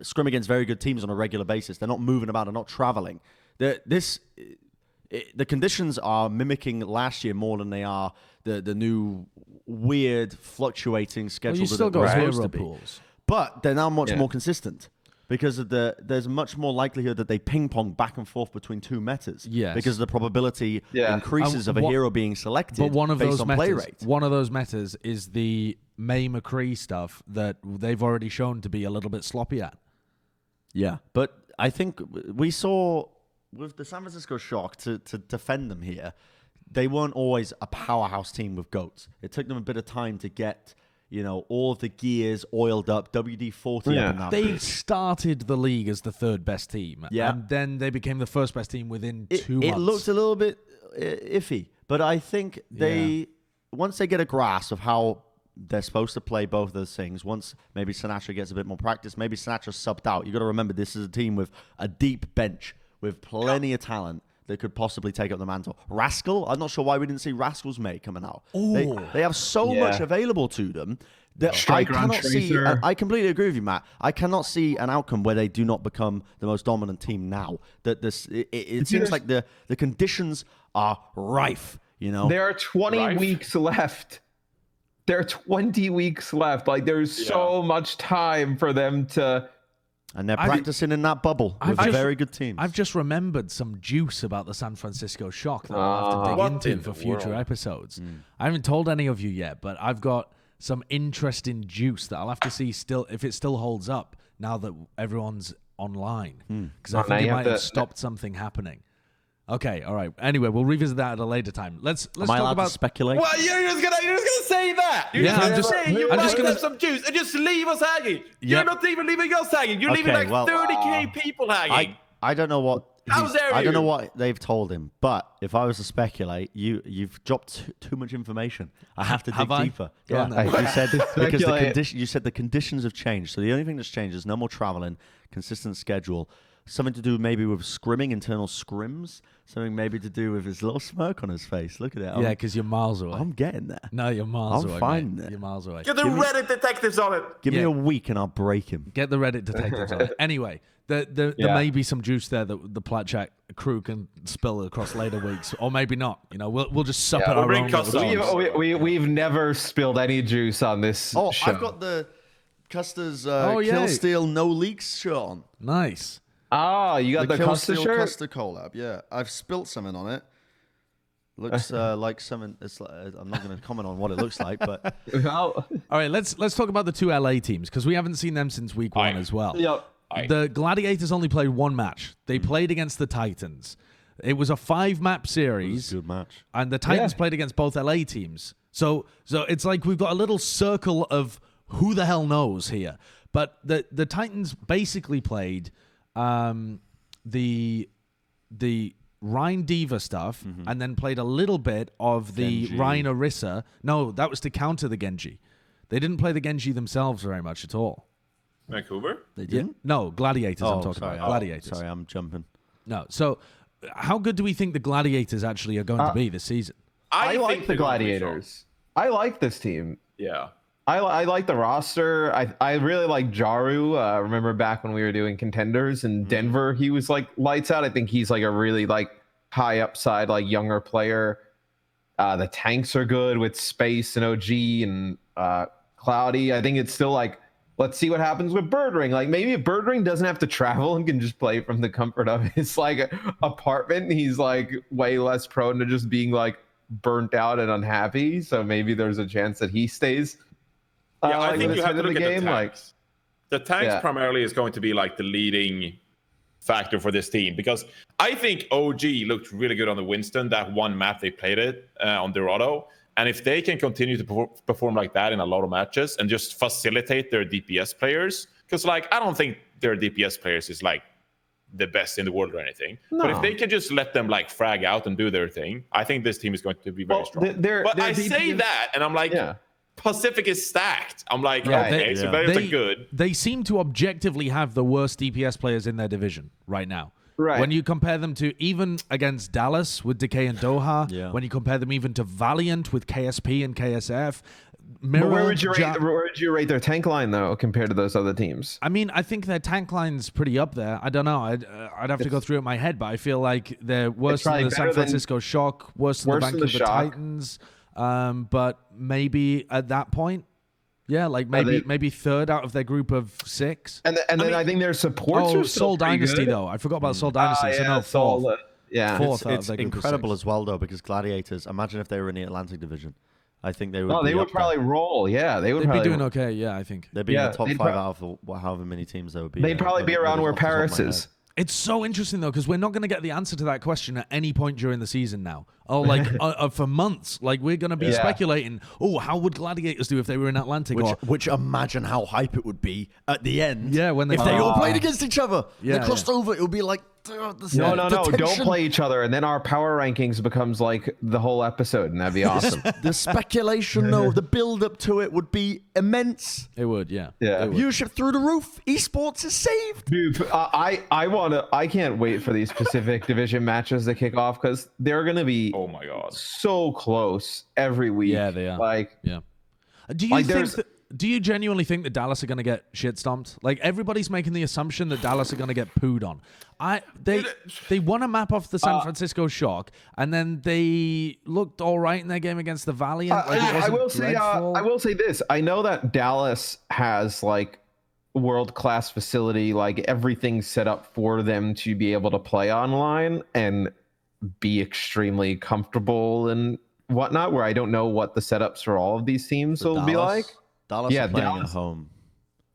scrim against very good teams on a regular basis. They're not moving about. They're not traveling. The conditions are mimicking last year more than they are the new weird fluctuating schedule. You still got hero pools. But they're now much more consistent. Because of there's much more likelihood that they ping pong back and forth between two metas. Yes. Because the probability increases of a hero being selected but one of based those on metas, play rate. One of those metas is the May McCree stuff that they've already shown to be a little bit sloppy at. Yeah. But I think we saw with the San Francisco Shock to defend them here, they weren't always a powerhouse team with GOATs. It took them a bit of time to get all of the gears oiled up, WD-40 up in that They booth. started the league as the third best team. Yeah. And then they became the first best team within 2 months. It looked a little bit iffy, but I think once they get a grasp of how they're supposed to play both of those things. Once maybe Sinatra gets a bit more practice, maybe Sinatra's subbed out. You got to remember this is a team with a deep bench with plenty of talent that could possibly take up the mantle. Rascal, I'm not sure why we didn't see Rascal's mate coming out. They have so much available to them that I cannot see. I completely agree with you, Matt. I cannot see an outcome where they do not become the most dominant team now. That it seems like the conditions are rife. You know, there are 20 weeks left. There are 20 weeks left. Like there's so much time for them to. And they're practicing in that bubble with a very good team. I've just remembered some juice about the San Francisco Shock that I'll have to dig into for future episodes. I haven't told any of you yet, but I've got some interesting juice that I'll have to see if it still holds up now that everyone's online. Because I think it might have stopped something happening. Okay, all right. Anyway, we'll revisit that at a later time. Let's Am I talk allowed about to speculate. Well, you're just gonna say that. You're just gonna say you might have some juice and just leave us hanging. You're not even leaving us hanging. You're leaving 30k people hanging. I don't know what. How dare I don't know you? what they've told him, but if I was to speculate, you've dropped too much information. I have to dig deeper. You said because you said the conditions have changed. So the only thing that's changed is no more traveling, consistent schedule. Something to do maybe with scrimming, internal scrims. Something maybe to do with his little smirk on his face. Look at it. Yeah, because you're miles away. I'm getting there. No, you're miles away. I'm finding it. You're miles away. Get the Reddit detectives on it. Give me a week and I'll break him. Get the Reddit detectives on it. Anyway, there may be some juice there that the Plat Chat crew can spill across later weeks, or maybe not. You know, we'll just sup at our own. We've never spilled any juice on this show. I've got the Custer's Kill Steal No Leaks shirt on. Nice. Oh, you got the Custer shirt? Custer collab, yeah. I've spilt something on it. Looks like something. I'm not going to comment on what it looks like, but all right, let's talk about the two LA teams because we haven't seen them since week 1 as well. Yep. The Gladiators only played one match. They played against the Titans. It was a 5-map series. Good match. And the Titans played against both LA teams. So it's like we've got a little circle of who the hell knows here. But the Titans basically played the Rhine Diva stuff and then played a little bit of the Genji. Rhine Orisa. No, that was to counter the Genji. They didn't play the Genji themselves very much at all. Vancouver? They didn't? No, Gladiators I'm talking about. Gladiators. Sorry, I'm jumping. No, so how good do we think the Gladiators actually are going to be this season? I like the Gladiators. I like this team. Yeah. I like the roster. I really like Jaru. Remember back when we were doing contenders in Denver, he was like lights out. I think he's like a really like high upside, like younger player. The tanks are good with Space and OG and Cloudy. I think it's still like, let's see what happens with Birdring. Like maybe Birdring doesn't have to travel and can just play from the comfort of his like apartment. He's like way less prone to just being like burnt out and unhappy. So maybe there's a chance that he stays. Yeah, I think you have to look at the tanks. The tanks Yeah. primarily is going to be like the leading factor for this team because I think OG looked really good on the Winston, that one map they played it on Dorado. And if they can continue to perform like that in a lot of matches and just facilitate their DPS players, because like I don't think their DPS players is like the best in the world or anything. No. But if they can just let them like frag out and do their thing, I think this team is going to be very strong. But I say that and I'm like, Pacific is stacked. I'm like, okay, so players are good. They seem to objectively have the worst DPS players in their division right now. Right. When you compare them to even against Dallas with Decay and Doha, when you compare them even to Valiant with KSP and KSF, But where would you rate their tank line though compared to those other teams? I mean, I think their tank line's pretty up there. I don't know. I'd have to go through it in my head, but I feel like they're worse than the San Francisco Shock, worse than the Vancouver Titans. But maybe at that point, like maybe third out of their group of 6. And then I think their supports are still Seoul Dynasty good. though. I forgot about Seoul Dynasty. So no, fourth. Fourth it's incredible as well though because Gladiators. Imagine if they were in the Atlantic Division. I think they would. No, they would probably roll. Yeah, they would. They'd be doing okay. Yeah, I think they'd be in the top 5 out of however many teams there would be. They'd probably be around where Paris is. It's so interesting though because we're not going to get the answer to that question at any point during the season now. Oh, like for months. Like we're going to be speculating, how would Gladiators do if they were in Atlantic? Which imagine how hype it would be at the end. Yeah, when if they all played against each other. They crossed over, it would be like... No, don't play each other, and then our power rankings becomes like the whole episode, and that'd be awesome. The speculation, though, the build-up to it would be immense. It would, yeah. Viewership through the roof. Esports is saved. Dude, I can't wait for these Pacific Division matches to kick off because they're gonna be oh my god so close every week. Yeah, they are. Like, Do you genuinely think that Dallas are going to get shit stomped? Like everybody's making the assumption that Dallas are going to get pooed on. They won a map off the San Francisco Shock, and then they looked all right in their game against the Valiant. I will say this. I know that Dallas has like world-class facility, like everything's set up for them to be able to play online and be extremely comfortable and whatnot, where I don't know what the setups for all of these teams will be like. Dallas are playing at home.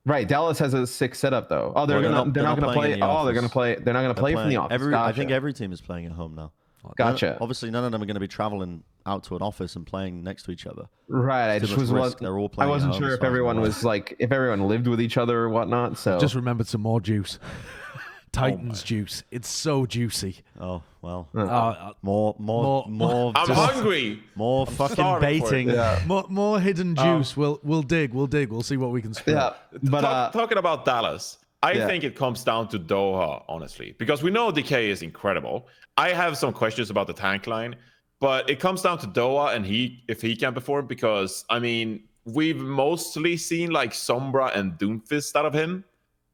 Right, Dallas has a sick setup though. Oh, they're not going to play. Oh, they're going to play. They're not going to play from the office. I think every team is playing at home now. Gotcha. Obviously, none of them are going to be traveling out to an office and playing next to each other. Right. I wasn't sure if everyone was like if everyone lived with each other or whatnot. So just remembered some more juice. Titans juice. It's so juicy. Oh well. More. I'm hungry. More fucking baiting. More hidden juice. We'll dig. We'll see what we can split. Yeah. But talking about Dallas, I think it comes down to Doha, honestly, because we know DK is incredible. I have some questions about the tank line, but it comes down to Doha and if he can perform, because I mean we've mostly seen like Sombra and Doomfist out of him.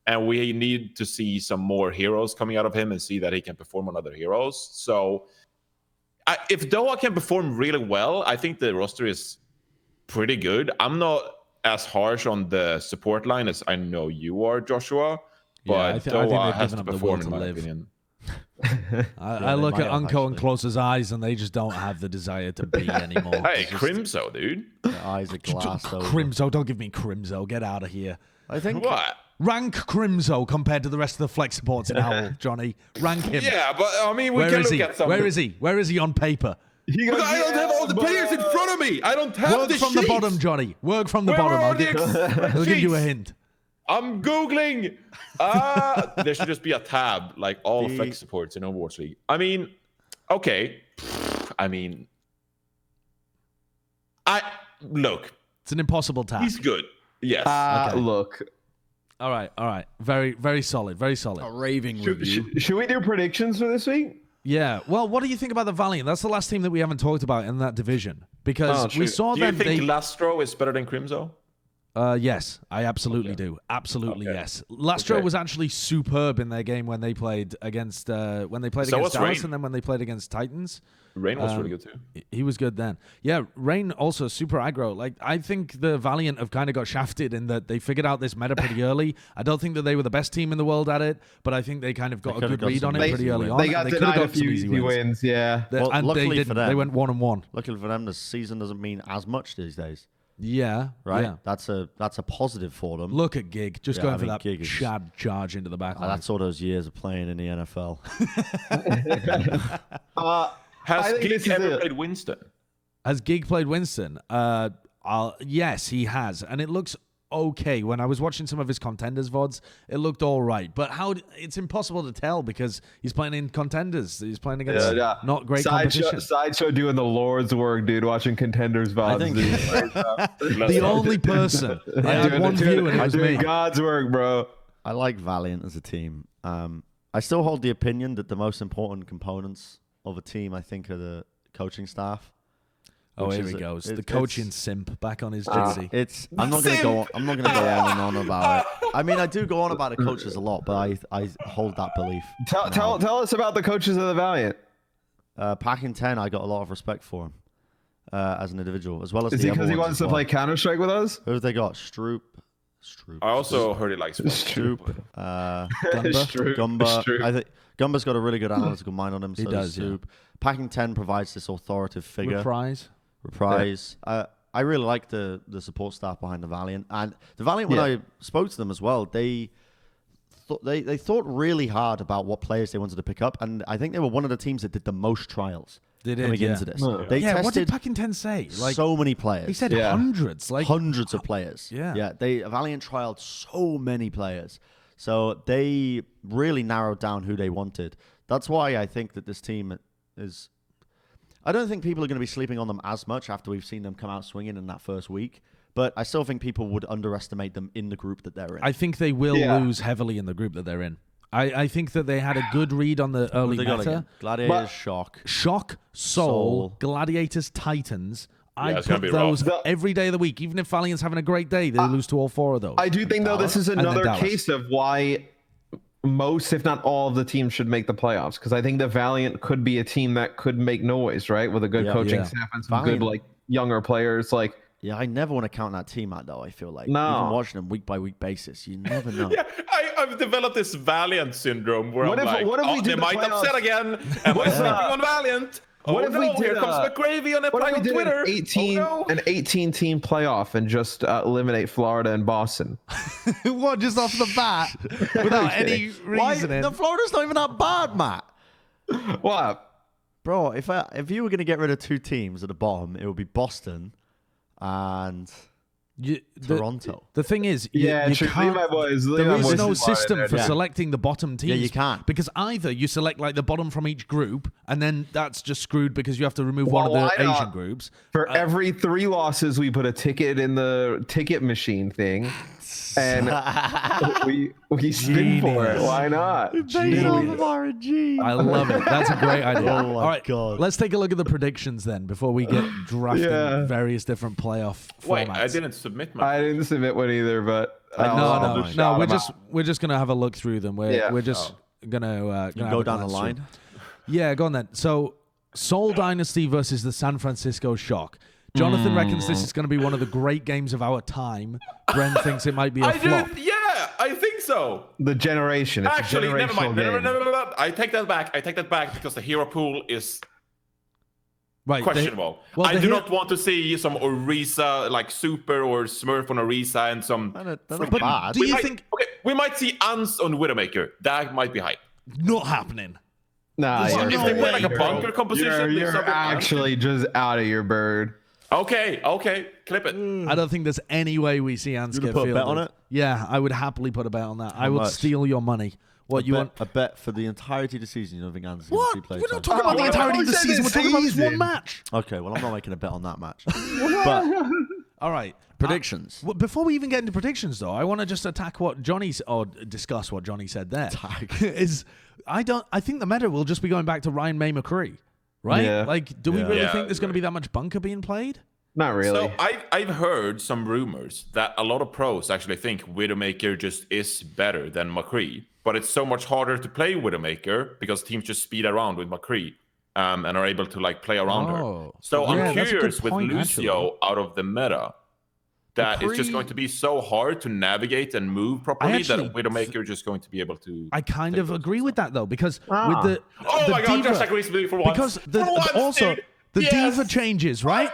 And we need to see some more heroes coming out of him and see that he can perform on other heroes. So if Doha can perform really well, I think the roster is pretty good. I'm not as harsh on the support line as I know you are, Joshua. But Doha has to perform, in my opinion. I look at Unco and close his eyes, and they just don't have the desire to be anymore. Hey, Crimzo, dude. Their eyes are glassed over. Crimzo, don't give me Crimzo. Get out of here. I think... What? Rank Crimzo compared to the rest of the flex supports in Owl, Johnny. Rank him. Yeah, but I mean, we can look at something. Where is he? Where is he on paper? Because I don't have all the players in front of me. I don't have Work the from sheets. the bottom, Johnny. Work from the bottom. I'll give you a hint. I'm Googling. There should just be a tab, like all flex supports in Overwatch League. I mean, okay. I mean, look. It's an impossible task. He's good. Yes. Okay. Look. All right. Very, very solid. Very solid. A raving review. Should we do predictions for this week? Yeah. Well, what do you think about the Valiant? That's the last team that we haven't talked about in that division, because we saw them. Do you think Lastro is better than Crimzo? Yes, I absolutely do. Absolutely, yes. Lastro was actually superb in their game when they played against Dallas, and then when they played against Titans. Rain was really good too. He was good then. Yeah, Rain also super aggro. Like, I think the Valiant have kind of got shafted in that they figured out this meta pretty early. I don't think that they were the best team in the world at it, but I think they kind of got a good read on it pretty early on. They got denied a few easy wins. Yeah. Well, and luckily for them, they went 1-1. Luckily for them, the season doesn't mean as much these days. Yeah, right. Yeah. That's a positive for them. Look at Gig just going for that Chad charge into the back line. That's all those years of playing in the NFL. Has Gig ever played Winston? Has Gig played Winston? Yes, he has, and it looks okay. When I was watching some of his Contenders VODs, it looked all right. But it's impossible to tell because he's playing in Contenders. He's playing against not great competition. Sideshow doing the Lord's work, dude. Watching Contenders VODs. The only person. I had one view, and it was me. God's work, bro. I like Valiant as a team. I still hold the opinion that the most important components of a team, I think, are the coaching staff. Oh, here he goes. The coaching simp back on his jersey. I'm not going to go on and on about it. I mean, I do go on about the coaches a lot, but I hold that belief. Tell us about the coaches of the Valiant. Packing 10, I got a lot of respect for him as an individual, as well as Is he because he wants to play Counter-Strike with us? Who have they got? Stroop. I also heard he likes Stroop. Gumba. I think Gumba's got a really good analytical mind on him. So he does. Stroop. Packing 10 provides this authoritative figure. Reprise. I really like the support staff behind the Valiant. And the Valiant, when I spoke to them as well, they they thought really hard about what players they wanted to pick up, and I think they were one of the teams that did the most trials. They did, coming yeah. into this. Yeah. They What did tested Packing 10 say? so many players. He said Yeah. hundreds. Hundreds of players. Yeah. Valiant trialed so many players. So they really narrowed down who they wanted. That's why I think that this team is... I don't think people are going to be sleeping on them as much after we've seen them come out swinging in that first week. But I still think people would underestimate them in the group that they're in. I think they will lose heavily in the group that they're in. I think that they had a good read on the early meta. Gladiators, Shock. Shock, Soul, Gladiators, Titans. I it's gonna put be those rough. every day of the week. Even if Valiant's having a great day, they lose to all 4 of those. I do think, though, this is then another Dallas. case of why most, if not all, of the teams should make the playoffs. Because I think the Valiant could be a team that could make noise, right? With a good coaching staff and some Valiant. good, like, younger players. Like, Yeah, I never want to count that team out, though, I feel like. No. Even watching them week by week basis, you never know. Yeah, I've developed this Valiant syndrome where What I'm if- like, what if we do they the might playoffs? upset again. Am I sleeping on Valiant? What Oh if no, we did, here comes McGravy on what if we on did Twitter. an 18-team playoff and just eliminate Florida and Boston? What, just off the bat? Without any Why? reasoning? The Florida's not even that bad, Matt. What? Bro, if you were going to get rid of 2 teams at the bottom, it would be Boston and Toronto. The thing is, Yeah, you true. can't, Leave my boys. Leave there my is boys no in Florida system there, for dude. selecting the bottom teams. you can't. Because either you select like the bottom from each group, and then that's just screwed because you have to remove one of Well, the why not? Asian groups. For every 3 losses, we put a ticket in the ticket machine thing, and we spin for it. Why not? RNG. I love it. That's a great idea. Oh my All right, God. let's take a look at the predictions then before we get drafting Yeah. various different playoff Wait, formats. I didn't submit my. I didn't submit one either, but I'll just No. shout We're 'em just out. we're just gonna have a look through them. We're just gonna have Go a down the glance line. through. Yeah, go on then. So, Seoul Dynasty versus the San Francisco Shock. Jonathan reckons this is going to be one of the great games of our time. Bren thinks it might be a flop. Yeah, I think so. The generation. It's Actually, a never mind. generational game. No. I take that back. I take that back because the hero pool is Right, questionable. well, I the do hero- not want to see some Orisa, like Super or Smurf on Orisa and some. They're not freaking- bad. do we you might- think- Okay, we might see Ans on Widowmaker. That might be hype. Not happening. Nah, If you're they play like a bro. bunker composition, You're there's something actually just out of your bird. Okay, clip it. I don't think there's any way we see Ants You get gonna put a bet fielded. on it? Yeah, I would happily put a bet on that. I How would much? steal your money. What you want? I bet for the entirety of the season, you don't think Andy's going What? to see play We're not time? talking about the Oh, entirety I of the said season. We're this talking about this season. one match. Okay, well, I'm not making a bet on that match. But All right. predictions. Well, before we even get into predictions, though, I want to just attack what Johnny's or discuss what Johnny said there. Is I think the meta will just be going back to Ryan May McCree, right? Yeah. Like, do we Yeah. really Yeah, think there's going to right. be that much bunker being played? Not really. So I've heard some rumors that a lot of pros actually think Widowmaker just is better than McCree, but it's so much harder to play Widowmaker because teams just speed around with McCree and are able to like play around her. Oh. So Yeah, I'm that's a good curious with point, Lucio out of the meta that it's just McCree- going to be so hard to navigate and move properly actually that Widowmaker is just going to be able to. I kind take of those agree spots. with that, though, because Ah. with the Oh the my god, diva, Josh agrees with me for once. because the, For once, also dude. the Yes. diva changes, right?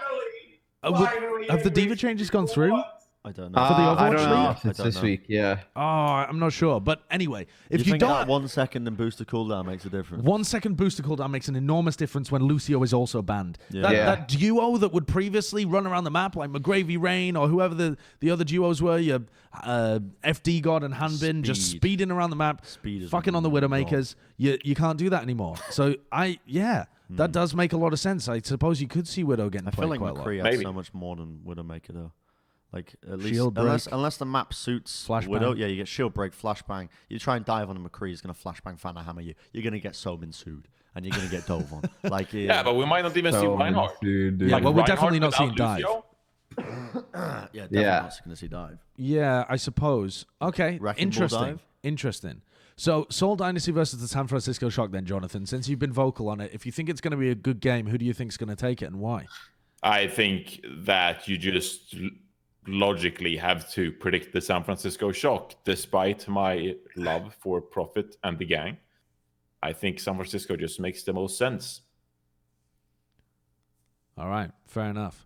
Finally, Have the diva agrees changes for gone through? once. I don't know. for the I Overwatch don't know League? if it's I don't this know. week. Yeah. Oh, I'm not sure. But anyway, if you think don't, that 1 second and booster cooldown makes a difference? 1 second booster cooldown makes an enormous difference when Lucio is also banned. Yeah. That, Yeah. that duo that would previously run around the map like McGravy Rain or whoever the other duos were, your FD God and Hanbin, just Speed. speeding around the map, Speed is fucking on the Widowmakers. You can't do that anymore. So that does make a lot of sense. I suppose you could see Widow getting I feel played like quite a lot. McCree has Maybe. so much more than Widowmaker, though. Like, at least, Shield unless the map suits Flashbang. Widow, yeah, you get shield break, flashbang. You try and dive on a McCree, he's going to flashbang fan hammer you. You're going to get so minsued, and you're going to get dove on. Like, Yeah, but we might not even see Reinhardt. Dude. Yeah, well, we're Reinhardt definitely not seeing without dive. Lucio? definitely Yeah. not going to see dive. Yeah, I suppose. Okay, Wrecking Ball interesting. dive? Interesting. So, Seoul Dynasty versus the San Francisco Shock, then, Jonathan. Since you've been vocal on it, if you think it's going to be a good game, who do you think is going to take it and why? I think that you just logically have to predict the San Francisco Shock, despite my love for Profit and the gang. I think San Francisco just makes the most sense. All right, fair enough.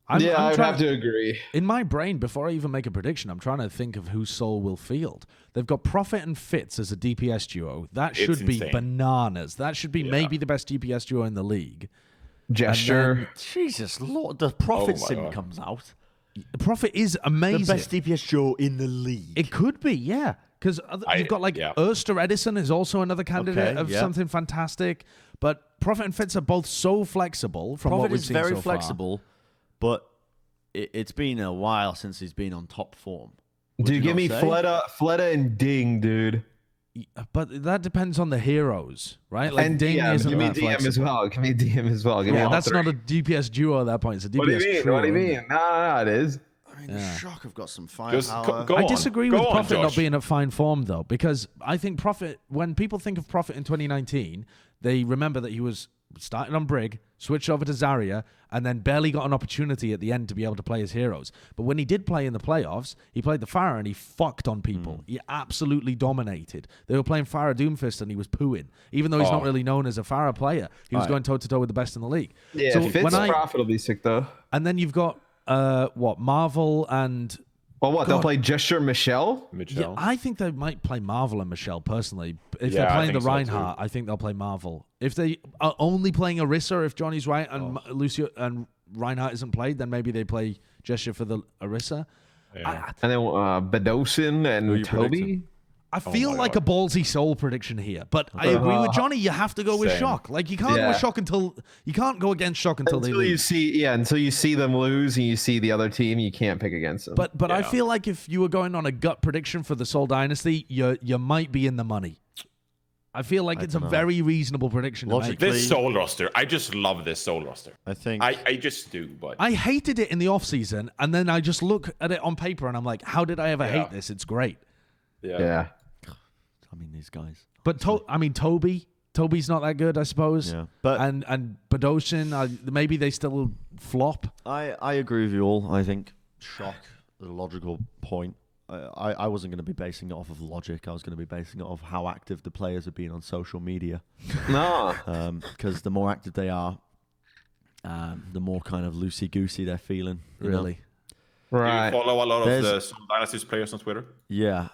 I would have to agree. In my brain, before I even make a prediction, I'm trying to think of who Soul will field. They've got Prophet and Fitz as a DPS duo. That should be bananas. That should be maybe the best DPS duo in the league. Gesture. Jesus Lord, the Prophet sim comes out. Prophet is amazing. The best DPS duo in the league. It could be, yeah. Because you've got Erster Edison is also another candidate of something fantastic. But Prophet and Fitz are both so flexible from what we've seen so far. Prophet is very flexible, but it's been a while since he's been on top form. Dude, give me Fleta and Ding, dude. But that depends on the heroes, right? Like and Ding isn't give me that DM flexible. as well. Give me DM as well. Give me that's not a DPS duo at that point. It's a DPS What do you mean? No, it is. I mean, Shock have got some firepower. I disagree with Prophet not being at fine form, though, because I think Prophet, when people think of Prophet in 2019, they remember that he was starting on Brig, switched over to Zarya, and then barely got an opportunity at the end to be able to play his heroes. But when he did play in the playoffs, he played the Pharah and he fucked on people. He absolutely dominated. They were playing Pharah Doomfist and he was pooing. Even though he's not really known as a Pharah player, he was going toe-to-toe with the best in the league. Yeah, so Fitz profitably sick, though. And then you've got, Marvel and... Well, they'll play Gesture Michelle? Yeah, I think they might play Marvel and Michelle, personally. If they're playing the Reinhardt, I think they'll play Marvel. If they are only playing Orisa, if Johnny's right and Lucio and Reinhardt isn't played, then maybe they play Gesture for the Orisa. Yeah. And then Bedosin and Toby? I feel like a ballsy Soul prediction here, but I agree with Johnny. You have to go with Shock. Like you can't go with Shock until you can't go against Shock until they lose. Until you see them lose and you see the other team, you can't pick against them. But I feel like if you were going on a gut prediction for the Soul Dynasty, you might be in the money. I feel like it's a very reasonable prediction to make. This Soul roster, I just love this Soul roster. I think I just do, but I hated it in the offseason, and then I just look at it on paper and I'm like, how did I ever hate this? It's great. Yeah. I mean, these guys. But Toby's not that good, I suppose. Yeah. But and Badoshin, maybe they still flop. I agree with you all. I think Shock, the logical point. I wasn't going to be basing it off of logic. I was going to be basing it off how active the players have been on social media. No. Because the more active they are, the more kind of loosey-goosey they're feeling. Really. Right. Do you follow a lot of the Dynasty's players on Twitter? Yeah.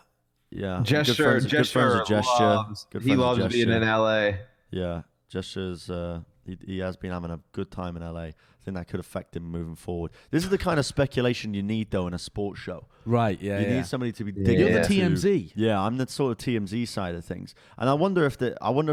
Yeah. Gesture he loves being in LA. Yeah. Gesture's he has been having a good time in LA. I think that could affect him moving forward. This is the kind of speculation you need, though, in a sports show. Right, yeah. You need somebody to be digging You're the into. TMZ. Yeah, I'm the sort of TMZ side of things. And I wonder if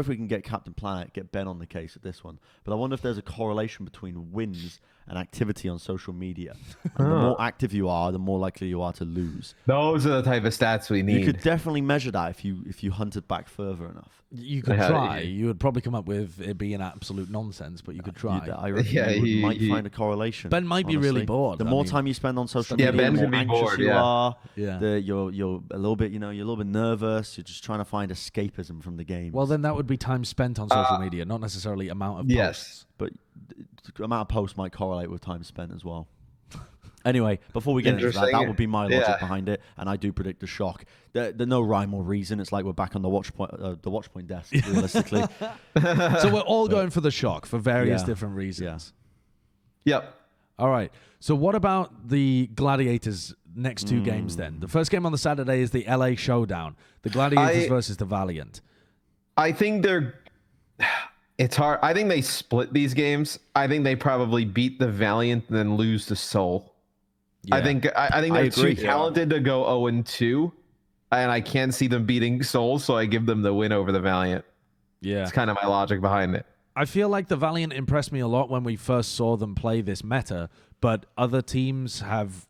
we can get Captain Planet, get Ben on the case at this one. But I wonder if there's a correlation between wins and activity on social media. And the more active you are, the more likely you are to lose. Those are the type of stats we need. You could definitely measure that if you hunted back further enough. You could try. You would probably come up with it being absolute nonsense, but you could try. I reckon you might find a correlation. Ben might be really bored. The more time you spend on social media, Ben's the more gonna be anxious bored, you are. Yeah. You're a little bit, you're a little bit nervous. You're just trying to find escapism from the game. Well, then that would be time spent on social media, not necessarily amount of posts. But the amount of posts might correlate with time spent as well. Anyway, before we get into that would be my logic behind it, and I do predict a Shock. There's no rhyme or reason. It's like we're back on the watch point desk, realistically. So we're all going for the Shock for various different reasons. Yep. All right. So what about the Gladiators' next two games then? The first game on the Saturday is the LA Showdown. The Gladiators versus the Valiant. I think it's hard. I think they split these games. I think they probably beat the Valiant and then lose to Soul. Yeah. I think they're too talented to go 0-2, and I can't see them beating Soul, so I give them the win over the Valiant. Yeah. It's kind of my logic behind it. I feel like the Valiant impressed me a lot when we first saw them play this meta, but other teams have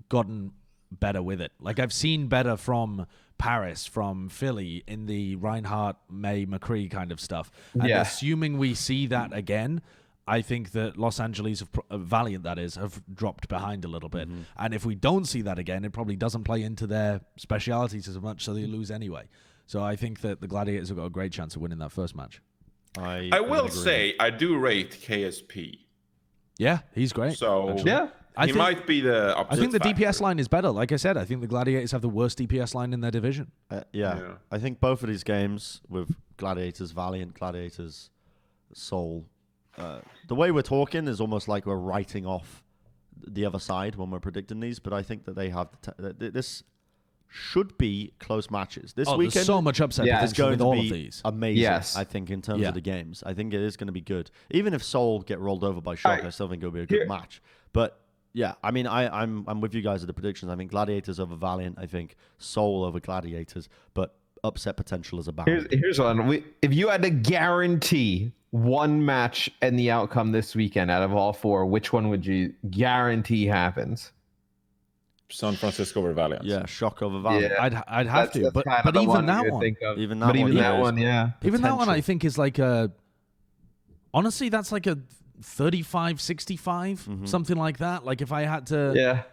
gotten better with it. Like I've seen better from Paris, from Philly in the Reinhardt, May, McCree kind of stuff. And assuming we see that again, I think that Los Angeles, Valiant that is, have dropped behind a little bit. Mm-hmm. And if we don't see that again, it probably doesn't play into their specialities as much, so they lose anyway. So I think that the Gladiators have got a great chance of winning that first match. I will say, I do rate KSP. Yeah, he's great. So actually. he might be the I think the DPS line is better. Like I said, I think the Gladiators have the worst DPS line in their division. I think both of these games with Gladiators, Valiant, Gladiators, Soul, the way we're talking is almost like we're writing off the other side when we're predicting these, but I think that they have this should be close matches. This weekend, there's so much upset Yeah, it's going with to all be of these. amazing. Yes. I think in terms Yeah. of the games, I think it is going to be good. Even if Seoul get rolled over by Shock, Right. I still think it'll be a good match. But yeah, I mean, I'm with you guys at the predictions. I think Gladiators over Valiant. I think Seoul over Gladiators. But upset potential is about. Here's one. If you had to guarantee one match and the outcome this weekend out of all four, which one would you guarantee happens? San Francisco over Valiant. Yeah, Shock over Valiant. Yeah. I'd have to, That's but kind of the even one that you would one, think of. Even that but one, even yeah, that is one, yeah. even that one, I potential. think is like a. Honestly, that's like a 35, 65, something like that. Like if I had to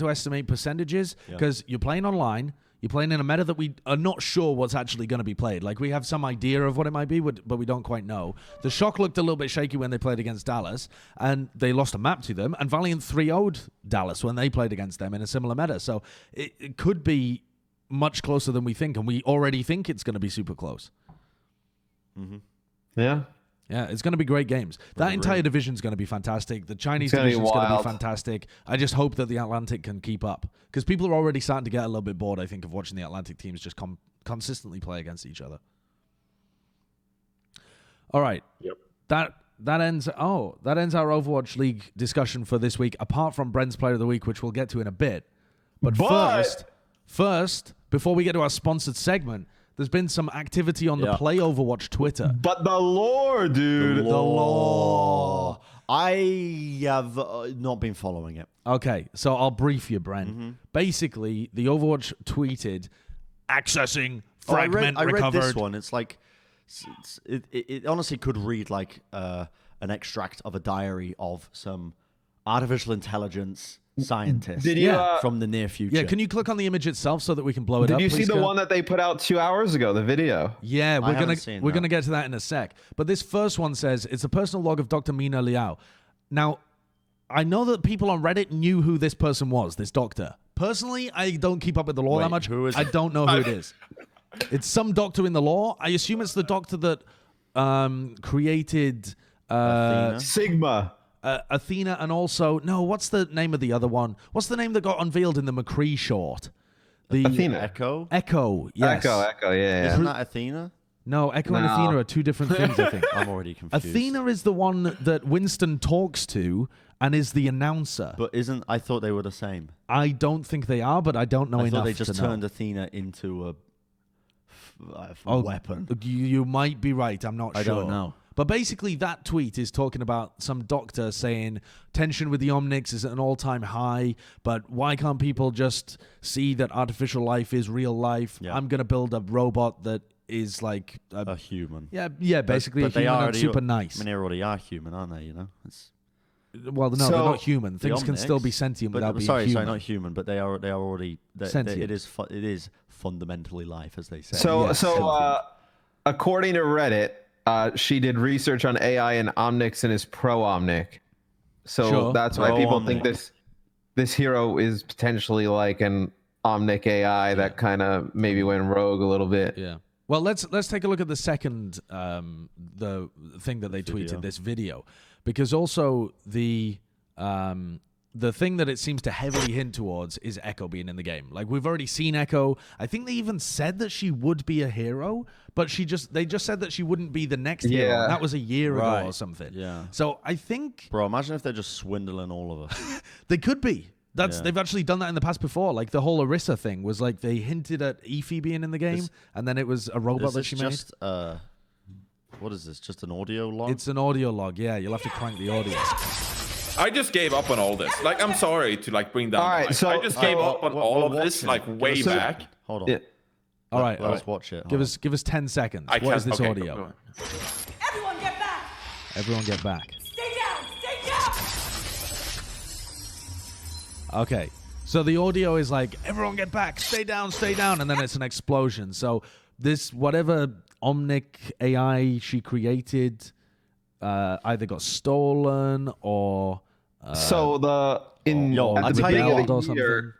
estimate percentages, because you're playing online, you're playing in a meta that we are not sure what's actually going to be played. Like we have some idea of what it might be, but we don't quite know. The Shock looked a little bit shaky when they played against Dallas, and they lost a map to them. And Valiant 3-0'd Dallas when they played against them in a similar meta. So it could be much closer than we think, and we already think it's going to be super close. Yeah. Yeah, it's going to be great games. That entire division is going to be fantastic. The Chinese It's gonna be division is going to be wild. fantastic. I just hope that the Atlantic can keep up, because people are already starting to get a little bit bored, I think, of watching the Atlantic teams just consistently play against each other. All right. Yep. That ends our Overwatch League discussion for this week, apart from Bren's Player of the Week, which we'll get to in a bit. But first, before we get to our sponsored segment, there's been some activity on the Play Overwatch Twitter. But the lore, dude. The lore. I have not been following it. Okay, so I'll brief you, Bren. Basically, the Overwatch tweeted, accessing fragment I read recovered. this one. It's like it honestly could read like an extract of a diary of some artificial intelligence scientist Did you, from the near future. Yeah, can you click on the image itself so that we can blow it up? Did you see please, the Kurt? one that they put out 2 hours ago, the video? Yeah, we're haven't gonna get to that in a sec. But this first one says it's a personal log of Dr. Mina Liao. Now, I know that people on Reddit knew who this person was, this doctor. Personally, I don't keep up with the lore that much. who is I it? don't know who it is. It's some doctor in the lore. I assume it's the doctor that created Athena? Sigma. Athena, and also what's the name of the other one? What's the name that got unveiled in the McCree short? The Athena. Echo? Echo, yes. Echo, yeah. Isn't that Athena? No, Echo and No. Athena are two different things, I think. I'm already confused. Athena is the one that Winston talks to and is the announcer. But I thought they were the same. I don't think they are, but I don't know I enough thought they just to know. turned Athena into a weapon. You might be right. I'm not sure. I don't know. But basically, that tweet is talking about some doctor saying tension with the Omnics is at an all-time high, but why can't people just see that artificial life is real life? Yeah. I'm going to build a robot that is like A human. yeah, basically But a human and already, super nice. I mean, they already are human, aren't they? You know. Well, no, So- they're not human. Things can Omnics, still be sentient but, without being sorry, human. not human, but they are already. Sentient. It is fundamentally life, as they say. So, Yes. according to Reddit, she did research on AI and Omnics and is pro Omnic. So Sure. that's why people think Pro-Omnic. this hero is potentially like an Omnic AI that kind of maybe went rogue a little bit. Yeah. Well, let's take a look at the second the thing that they tweeted, this video, because also the thing that it seems to heavily hint towards is Echo being in the game. Like we've already seen Echo. I think they even said that she would be a hero, but they just said that she wouldn't be the next hero. Yeah. And that was a year ago Right. or something. Yeah. So I think Bro, imagine if they're just swindling all of us. they could be. They've actually done that in the past before. Like the whole Orisa thing was like they hinted at Efi being in the game, and then it was a robot Is that this she made. just what is this? Just an audio log? It's an audio log. Yeah, you'll have to crank the audio. I just gave up on all this. Like, I'm sorry to like bring down. All right, the hype. so- I just gave Alright, up on well, all we're of this watching. like way So- back. Hold on. Yeah. All right, Let us watch it. Give Hold us 10 seconds. I What can't. is this okay, audio? go on. Everyone get back! Everyone get back. Stay down! Stay down! Okay. So the audio is like, everyone get back, stay down, and then it's an explosion. So this, whatever Omnic AI she created either got stolen or... So Yo, at I'll the tell you beginning what. of the year,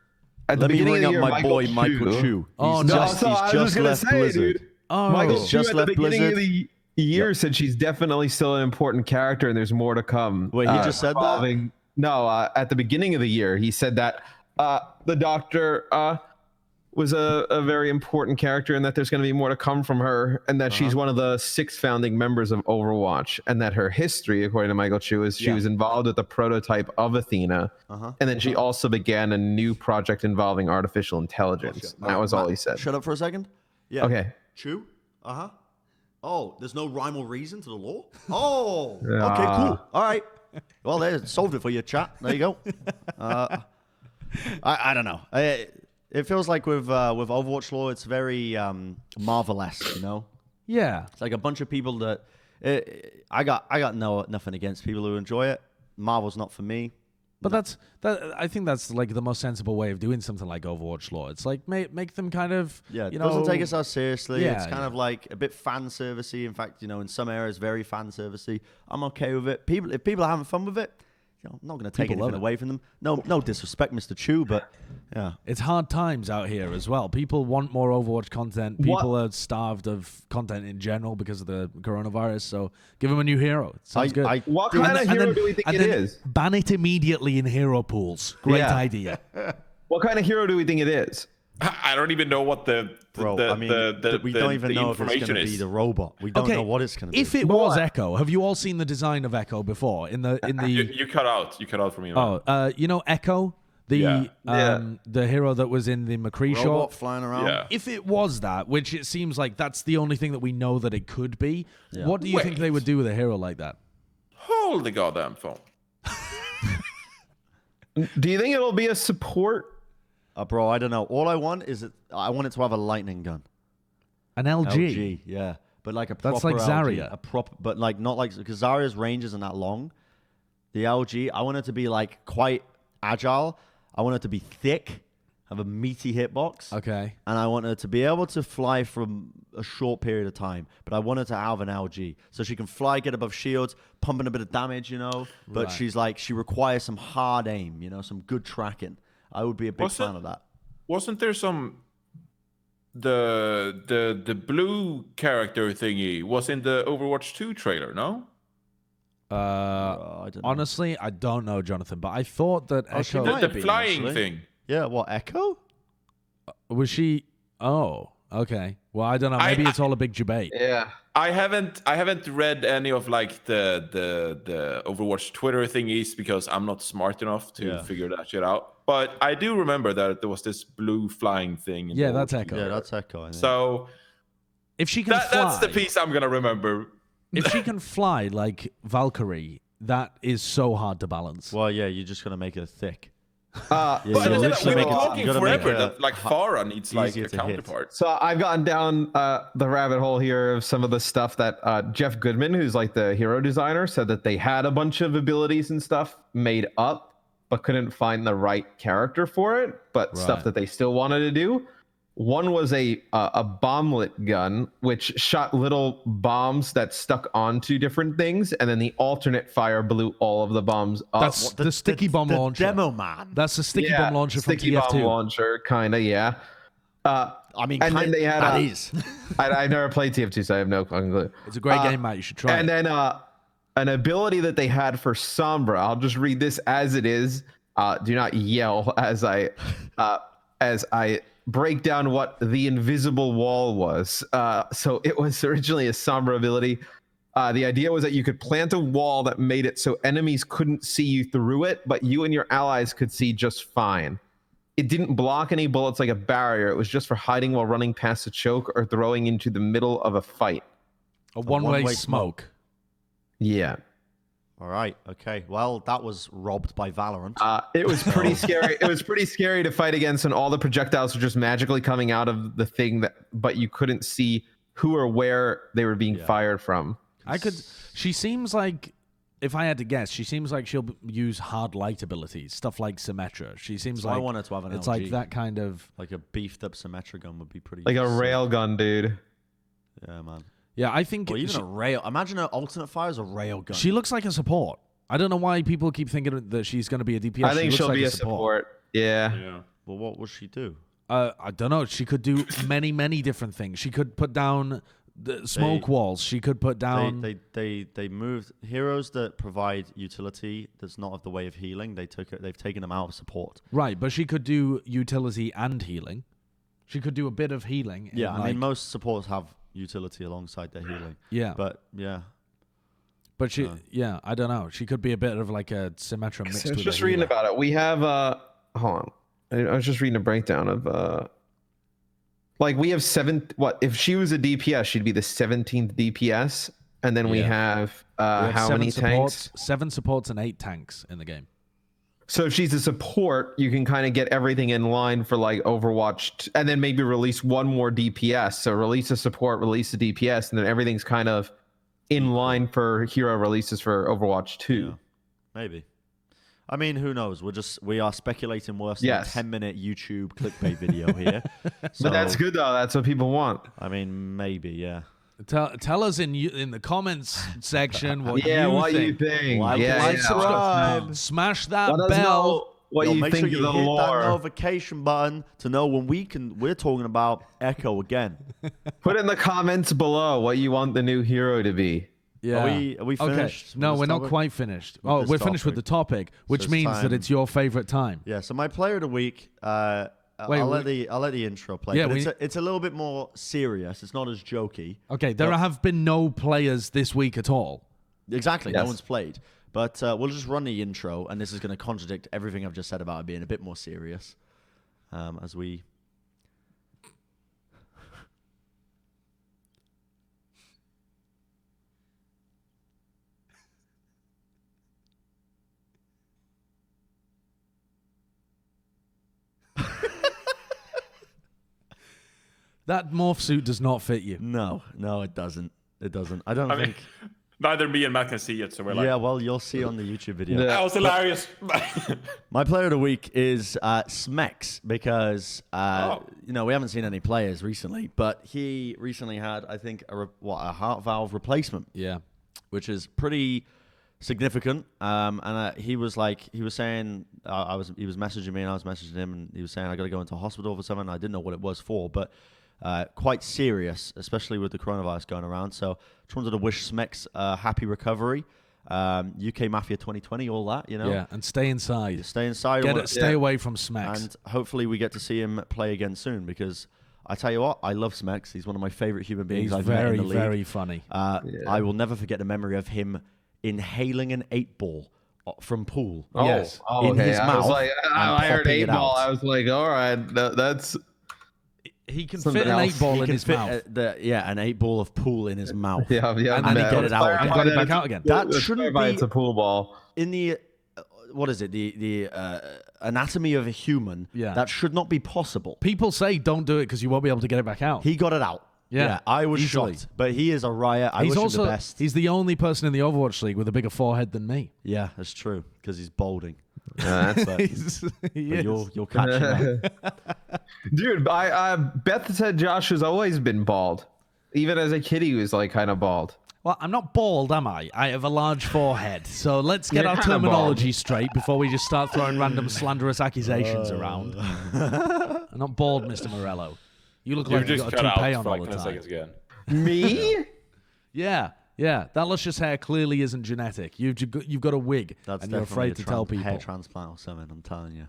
at the Let me beginning ring of the up year, my boy Michael Chu. Oh, He's no. just, So he's I was just gonna left say, Blizzard. dude. Oh, Michael He's Chu just at the left beginning of Blizzard. the year said she's definitely still an important character and there's more to come. Wait, he just said that? involving No, at the beginning of the year, he said that the Doctor was a very important character and that there's going to be more to come from her, and that she's one of the 6 founding members of Overwatch, and that her history, according to Michael Chu, is she was involved with the prototype of Athena, and then she also began a new project involving artificial intelligence. That was all he said. Shut up for a second. Yeah. Okay. Chew. Oh, there's no rhyme or reason to the law? Oh, okay, cool. All right. Well, they solved it for you, chat. There you go. I don't know. It feels like with Overwatch lore, it's very Marvel-esque, you know? Yeah. It's like a bunch of people that... I got nothing against people who enjoy it. Marvel's not for me. But I think that's like the most sensible way of doing something like Overwatch lore. It's like make them kind of it doesn't take itself seriously. Yeah, it's kind of like a bit fan servicey. In fact, in some areas very fan servicey. I'm okay with it. If people are having fun with it, I'm not going to take anything away from them. No disrespect, Mr. Chu, but yeah, it's hard times out here as well. People want more Overwatch content. People are starved of content in general because of the coronavirus. So give them a new hero. It sounds good. What kind of hero do we think it is? Ban it immediately in hero pools. Great idea. What kind of hero do we think it is? I don't even know what the we don't even know if it's going to be the robot. We don't know what it's going to be. If it was Echo, have you all seen the design of Echo before? You cut out. You cut out for me. Echo, the hero that was in the McCree show, robot flying around. Yeah. If it was that, which it seems like that's the only thing that we know that it could be, what do you think they would do with a hero like that? Hold the goddamn phone. Do you think it'll be a support? Bro, I don't know. All I want is I want it to have a lightning gun. An LG. LG, yeah. But like a proper That's like LG, Zarya. But like not like, because Zarya's range isn't that long. The LG, I want it to be like quite agile. I want it to be thick, have a meaty hitbox. Okay. And I want her to be able to fly from a short period of time. But I want her to have an LG. So she can fly, get above shields, pumping a bit of damage, But she's like, she requires some hard aim, some good tracking. I would be a big fan of that. Wasn't there some the blue character thingy was in the Overwatch 2 trailer? No. I don't know. Honestly, I don't know, Jonathan. But I thought that Echo, the flying thing. Yeah. What, Echo? was she? Oh, okay. Well, I don't know. Maybe it's all a big debate. Yeah. I haven't read any of like the Overwatch Twitter thingies because I'm not smart enough to figure that shit out. But I do remember that there was this blue flying thing. Yeah, that's Echo. Yeah, that's Echo. I think. So if she can fly, that's the piece I'm gonna remember. If she can fly like Valkyrie, that is so hard to balance. Well, yeah, you're just gonna make it thick. But we've been talking forever that like Farah needs like a counterpart. So I've gotten down the rabbit hole here of some of the stuff that Jeff Goodman, who's like the hero designer, said that they had a bunch of abilities and stuff made up, but couldn't find the right character for it, but stuff that they still wanted to do. One was a bomblet gun, which shot little bombs that stuck onto different things, and then the alternate fire blew all of the bombs up. That's the sticky bomb launcher. Demo man. That's the sticky bomb launcher from sticky TF2. bomb launcher, kind of, yeah. I mean, and then they had that is. I've never played TF2, so I have no fucking clue. It's a great game, Matt. You should try and it. then an ability that they had for Sombra. I'll just read this as it is. Do not yell as I break down what the invisible wall was. So it was originally a Sombra ability. The idea was that you could plant a wall that made it so enemies couldn't see you through it, but you and your allies could see just fine. It didn't block any bullets like a barrier. It was just for hiding while running past a choke or throwing into the middle of a fight. A one-way smoke. Yeah. All right. Okay. Well, that was robbed by Valorant. It was pretty scary. It was pretty scary to fight against, and all the projectiles were just magically coming out of the thing, but you couldn't see who or where they were being fired from. She seems like, if I had to guess, she seems like she'll use hard light abilities, stuff like Symmetra. She seems like I want her to have an it's LG. Like that kind of, like a beefed up Symmetra gun would be pretty. Like a sick. railgun, dude. Yeah, man. Yeah, I think. Or even a rail. Imagine her alternate fire as a rail gun. She looks like a support. I don't know why people keep thinking that she's going to be a DPS. I think she'll be a support. Yeah. Well, what will she do? I don't know. She could do many, many different things. She could put down the smoke walls. She could put down. They moved heroes that provide utility that's not of the way of healing. They've taken them out of support. Right, but she could do utility and healing. She could do a bit of healing. Yeah, I mean most supports have utility alongside their healing. Yeah, but yeah. But she, I don't know. She could be a bit of like a Symmetra mixed with I was just reading about it. We have hold on. I was just reading a breakdown of like we have if she was a DPS, she'd be the 17th DPS, and then we have how many tanks? 7 supports and 8 tanks in the game. So if she's a support, you can kind of get everything in line for like Overwatch, and then maybe release one more DPS. So release a support, release a DPS, and then everything's kind of in line for hero releases for Overwatch 2. Yeah, maybe. I mean, who knows? We are speculating worse than a 10-minute YouTube clickbait video here. But that's good though. That's what people want. I mean, maybe, yeah. Tell us in the comments section what you think. Like, subscribe, smash that bell. What you make think sure of the hit lore. that notification button to know when we're talking about Echo again. Put in the comments below what you want the new hero to be. Yeah. Are we finished? Okay. No, we're not quite finished. Oh, we're finished with the topic, which means that it's your favorite time. Yeah. So my player of the week. I'll let the intro play. Yeah, but it's a little bit more serious. It's not as jokey. Okay. There have been no players this week at all. Exactly. Yes. No one's played. But we'll just run the intro, and this is going to contradict everything I've just said about it being a bit more serious. As we. That morph suit does not fit you. No, it doesn't. It doesn't. I think. Neither me and Matt can see it, so we're like... Yeah, well, you'll see on the YouTube video. That was hilarious. My player of the week is Mr.X because, we haven't seen any players recently, but he recently had, I think, a heart valve replacement. Yeah. Which is pretty significant. And he was saying, he was messaging me and I was messaging him, and he was saying, I got to go into hospital for something. I didn't know what it was for, but... quite serious, especially with the coronavirus going around. So just wanted to wish Mr.X a happy recovery. UK Mafia 2020, all that, Yeah, and stay inside. Stay inside. Stay away from Mr.X. And hopefully we get to see him play again soon, because I tell you what, I love Mr.X. He's one of my favorite human beings I've met in the league. He's very funny. I will never forget the memory of him inhaling an 8-ball from pool. Yes. In his mouth. I was like, I heard 8-ball. I was like, all right, that's... He can fit an 8-ball in his mouth. An 8-ball of pool in his mouth. Yeah, and he get it out again. Got it back out again. That shouldn't be. It's a pool ball. In the what is it? The anatomy of a human. Yeah. That should not be possible. People say don't do it because you won't be able to get it back out. He got it out. Yeah, I was easily. shocked. But he is a riot. I wish him the best. He's the only person in the Overwatch League with a bigger forehead than me. Yeah, that's true, because he's balding. You'll catch him. Dude, Beth said Josh has always been bald. Even as a kid, he was like kind of bald. Well, I'm not bald, am I? I have a large forehead. So let's get our terminology straight before we just start throwing random slanderous accusations around. I'm not bald, Mr. Morello. You look like you've got a toupee on all the time. Me? Yeah. That luscious hair clearly isn't genetic. You've got a wig, and you're afraid to tell people. Hair transplant or something, I'm telling you.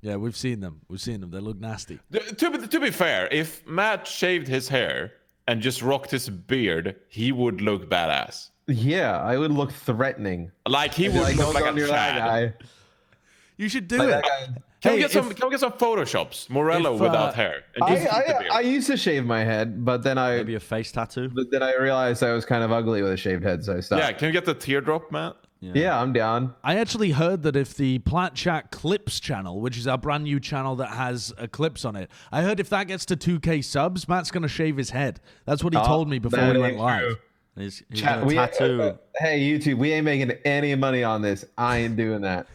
Yeah, we've seen them. They look nasty. To be fair, if Matt shaved his hair and just rocked his beard, he would look badass. Yeah, I would look threatening. Like he would look like a Chad. You should do it. Can we get some photoshops? Morello without hair. I used to shave my head, but then maybe a face tattoo. But then I realized I was kind of ugly with a shaved head, so I stopped. Yeah, can you get the teardrop, Matt? Yeah, I'm down. I actually heard that if the Plat Chat Clips channel, which is our brand new channel that has clips on it, I heard if that gets to 2K subs, Matt's gonna shave his head. That's what he told me before we went live. He's got a tattoo. Hey, YouTube, we ain't making any money on this. I ain't doing that.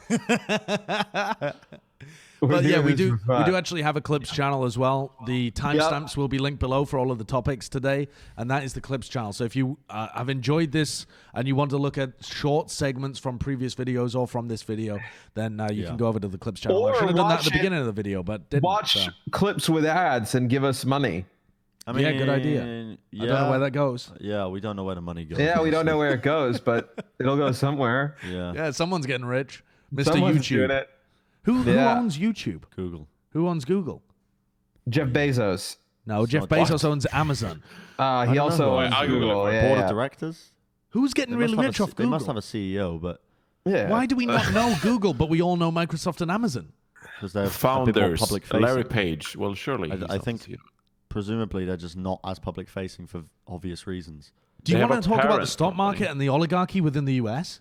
But yeah, we do actually have a Clips channel as well. The timestamps will be linked below for all of the topics today, and that is the Clips channel. So if you have enjoyed this and you want to look at short segments from previous videos or from this video, then you can go over to the Clips channel. Or I should have done that at the beginning of the video, but didn't. Watch clips with ads and give us money. I mean, yeah, good idea. Yeah, I don't know where that goes. Yeah, we don't know where the money goes. Yeah, we don't know where it goes, but it'll go somewhere. Yeah, Yeah, someone's getting rich. Mr. Someone's YouTube. doing it. Who Yeah. owns YouTube? Google. Who owns Google? Jeff Bezos. No, Jeff not- Bezos owns Amazon. He don't know also who owns I'll Google it Google. for Yeah, Board yeah. of directors. Who's getting They really must have rich a, off They Google? must have a CEO, but Yeah. Why do we not know Google, but we all know Microsoft and Amazon? because they're a bit more Founders, public Larry facing. Page. Well, surely. he's I not think the CEO. presumably they're just not as public facing for obvious reasons. Do you They have want to a talk about the parent stock company. market and the oligarchy within the US?